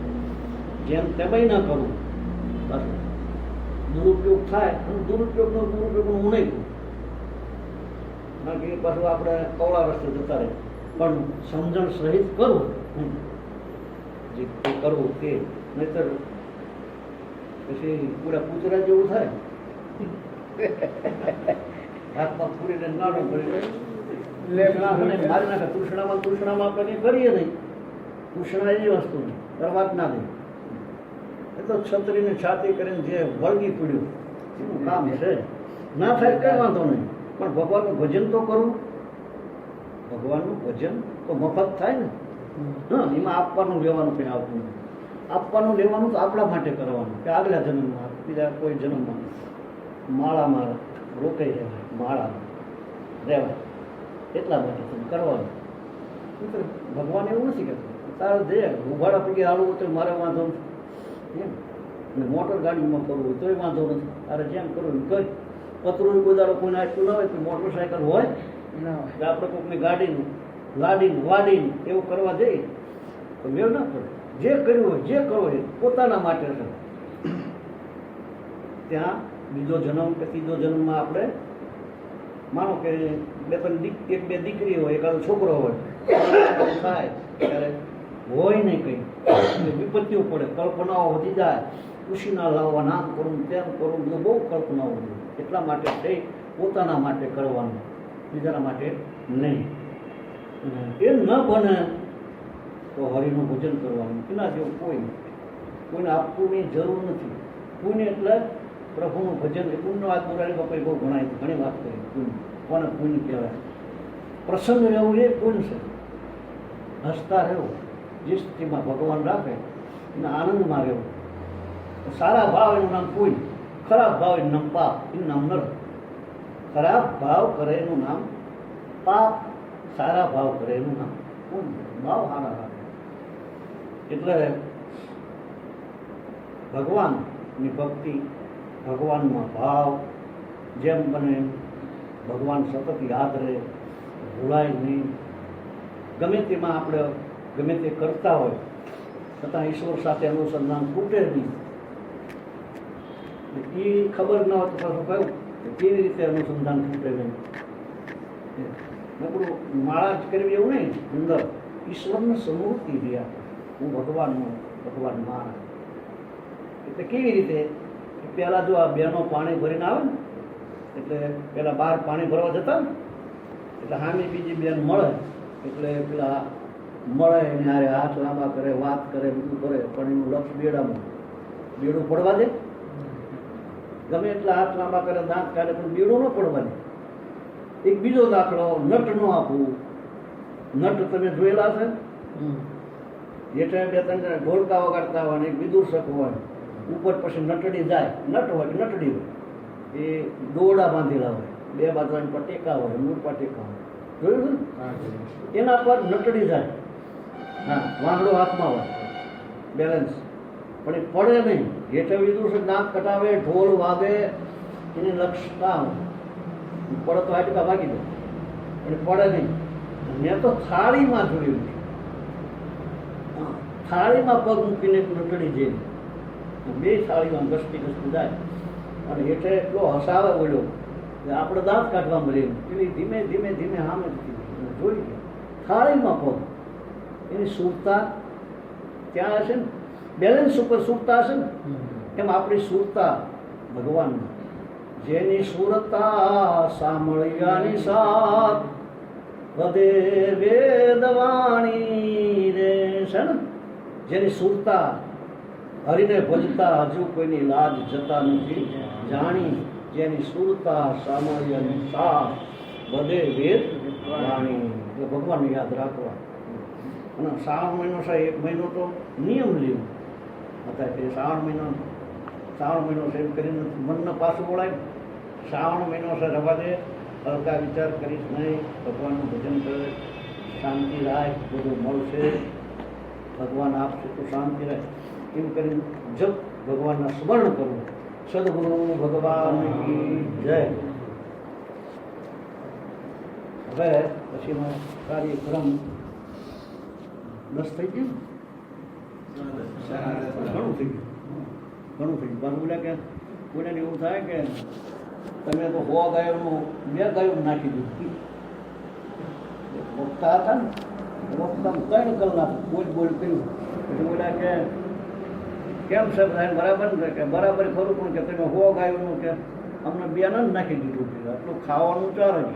જેમ તેમાંય ન કરવું. બસ દુરુપયોગ થાય અને દુરુપયોગનો હું નહીં કરું, બાકી પાછું આપણે કવળા રસ્તે જતા રહે. પણ સમજણ સહિત કરવું, જે કરવું તે, નહીતર પછી પૂરા પૂતરા જેવું થાય. હાથમાં પૂરીને નાનું કરી મારી નાખે. તૃષ્ણામાં આપણે કંઈ કરીએ નહીં. તૃષ્ણા એવી વસ્તુ કરવા જ ના દે. એ તો છત્રીને છાતી કરીને જે વળગી પડ્યું એનું કામ છે. ના થાય કઈ વાંધો નહીં, પણ ભગવાનનું ભજન તો કરવું. ભગવાનનું ભજન તો મફત થાય ને. હા, એમાં આપવાનું લેવાનું કંઈ આવતું નહીં. આપવાનું લેવાનું તો આપણા માટે કરવાનું, કે આગલા જન્મમાં બીજા કોઈ જન્મમાં માળામાં રોકાઈ રહેવાય, માળામાં રહેવાય એટલા માટે તમે કરવાનું. ભગવાન એવું નથી કહેતું તારે જે ઉભાડા પૈકી હાલવું તો મારે વાંધો નથી એમ, અને મોટર ગાડીમાં કરવું હોય તોય વાંધો નથી. તારે જેમ કરવું એમ કરી. પતરું ગોદાડો કોઈને આટલું ના હોય તો મોટરસાયકલ હોય ના હોય તો આપણે કોઈકની ગાડીનું લાડીને વાડીને એવું કરવા જઈએ તો મેળ ના પડે. જે કર્યું હોય, જે કરવું હોય પોતાના માટે છે. ત્યાં બીજો જન્મ કે ત્રીજો જન્મમાં આપણે માનો કે એક બે દીકરી હોય, એકાદો છોકરો હોય, થાય ત્યારે હોય નહીં કંઈ વિપત્તિઓ પડે, કલ્પનાઓ વધી જાય, ખુશીના લાવવા, નામ કરવું, તેમ કરવું, બધું બહુ કલ્પનાઓ વધી. એટલા માટે થઈ પોતાના માટે કરવાનું, બીજાના માટે નહીં. એમ ન બને તો હરિનું ભજન કરવાનું. એના જેવું કોઈ નહીં. કોઈને આપવુંની જરૂર નથી. પુણ્ય એટલે પ્રભુનું ભજન. એ પુણ્ય વાત બોલાવી બાપાએ બહુ ઘણી વાત કરી. પુણ્ય કોને પુણ્ય કહેવાય? પ્રસન્ન રહેવું એ પુણ્ય છે. હસતા રહેવું, જે સ્થિતિમાં ભગવાન રાખે એના આનંદમાં રહેવું. સારા ભાવ એનું નામ પુણ્ય, ખરાબ ભાવ એનું નામ પાપ, એનું નામ નરક. ખરાબ ભાવ કરે એનું નામ પાપ, સારા ભાવ કરે એનું નામ પુણ્ય. ભાવ સારા રાખે એટલે ભગવાનની ભક્તિ, ભગવાનમાં ભાવ જેમ બને ભગવાન સતત યાદ રહે, ભૂલાય નહીં. ગમે તેમાં આપણે ગમે તે કરતા હોય છતાં ઈશ્વર સાથે અનુસંધાન તૂટે નહીં. એ ખબર ન હોય તો પાછું કહ્યું કેવી રીતે અનુસંધાન તૂટે નહીં. નકરું માળા જ કરવી એવું નહીં, અંદર ઈશ્વરની સમૃદ્ધિ રહ્યા. હું ભગવાન મારા. એટલે કેવી રીતે? પહેલાં જો આ બેનો પાણી ભરીને આવે ને એટલે પહેલાં બહાર પાણી ભરવા જતા ને એટલે સામે બીજી બેન મળે એટલે પેલા મળે એને હારે હાથ લાંબા કરે, વાત કરે, બધું કરે, પણ એનું લક્ષ બેડામાં. બેડું પડવા દે? ગમે એટલા હાથ લાંબા કરે, દાંત કાઢે, પણ બેડું ન પડવા દે. એક બીજો દાખલો, નટ ન આપવું. નટ તમે જોયેલા છે? જેઠે બે ત્રણ ઢોલકા વગાડતા હોય ને એક વિદુષક હોય, ઉપર પછી નટડી જાય, નટ હોય કે નટડી હોય, એ દોરડા બાંધેલા હોય, બે બાજુ પર ટેકા હોય, મૂળપા ટેકા હોય, જોયું ને? એના પર નટડી જાય. હા, વાંગડો હાથમાં હોય, બેલેન્સ, પણ એ પડે નહીં. જેઠે વિદુષક દાંત કટાવે, ઢોલ વાગે, એની લક્ષ કામ પડે તો આટકા ભાગી દે, પણ પડે નહીં. મેં તો થાળીમાં જોયું, થાળીમાં પગ મૂકીને નટડી જઈને બે થાળીમાં ઘસતી જાય અને હેઠે એટલો હસાવે બોલ્યો કે આપણે દાંત કાઢવા મળીએ. પેલી ધીમે ધીમે ધીમે સામે જોઈ ગયા, થાળીમાં પગ. એની સુરતા ત્યાં હશે ને, બેલેન્સ ઉપર સુરતા હશે ને, એમ આપણી સુરતા ભગવાન. જેની સુરતા સાંભળ્યાની સાથ વધે વેદવાણી રે છે ને, જેની સુરતા હરિને ભજતા હજુ કોઈની લાજ જતા નથી, જાણી જેની સુરતા સામર્ય અને સાર બધે વેદ વાણી. એટલે ભગવાનને યાદ રાખવા. અને શ્રાવણ મહિનો છે, એક મહિનો તો નિયમ લેવું હતા કે શ્રાવણ મહિનો છે એમ કરીને મનને પાછું વળાય. શ્રાવણ મહિનો છે રવા દે, હલકા વિચાર કરીશ નહીં, ભગવાનનું ભજન કરે, શાંતિ રાખ, બધું મળશે, ભગવાન આપશે તો શાંતિ રહે એમ કરીને જપ ભગવાનના સ્મરણ કરવું. સદગુરુ ભગવાન કી જય. હવે પછીનો કાર્યક્રમ 10 થઈ ગયું ને? ઘણું થઈ ગયું. પણ બોલે કે કોઈને એવું થાય કે તમે તો 100 ગાયોનું 2 ગાયો નાખી દીધું. વક્તા હતા ને, વક્તા 3 કલાક બોલ કર્યું. પછી બોલ્યા કે કેમ છે બધા બરાબર ને? કે બરાબર ખરું, પણ કે તમે 100 ગાયોનું કે અમને 2 નાખી દીધું. આટલું ખાવાનું 4 જ.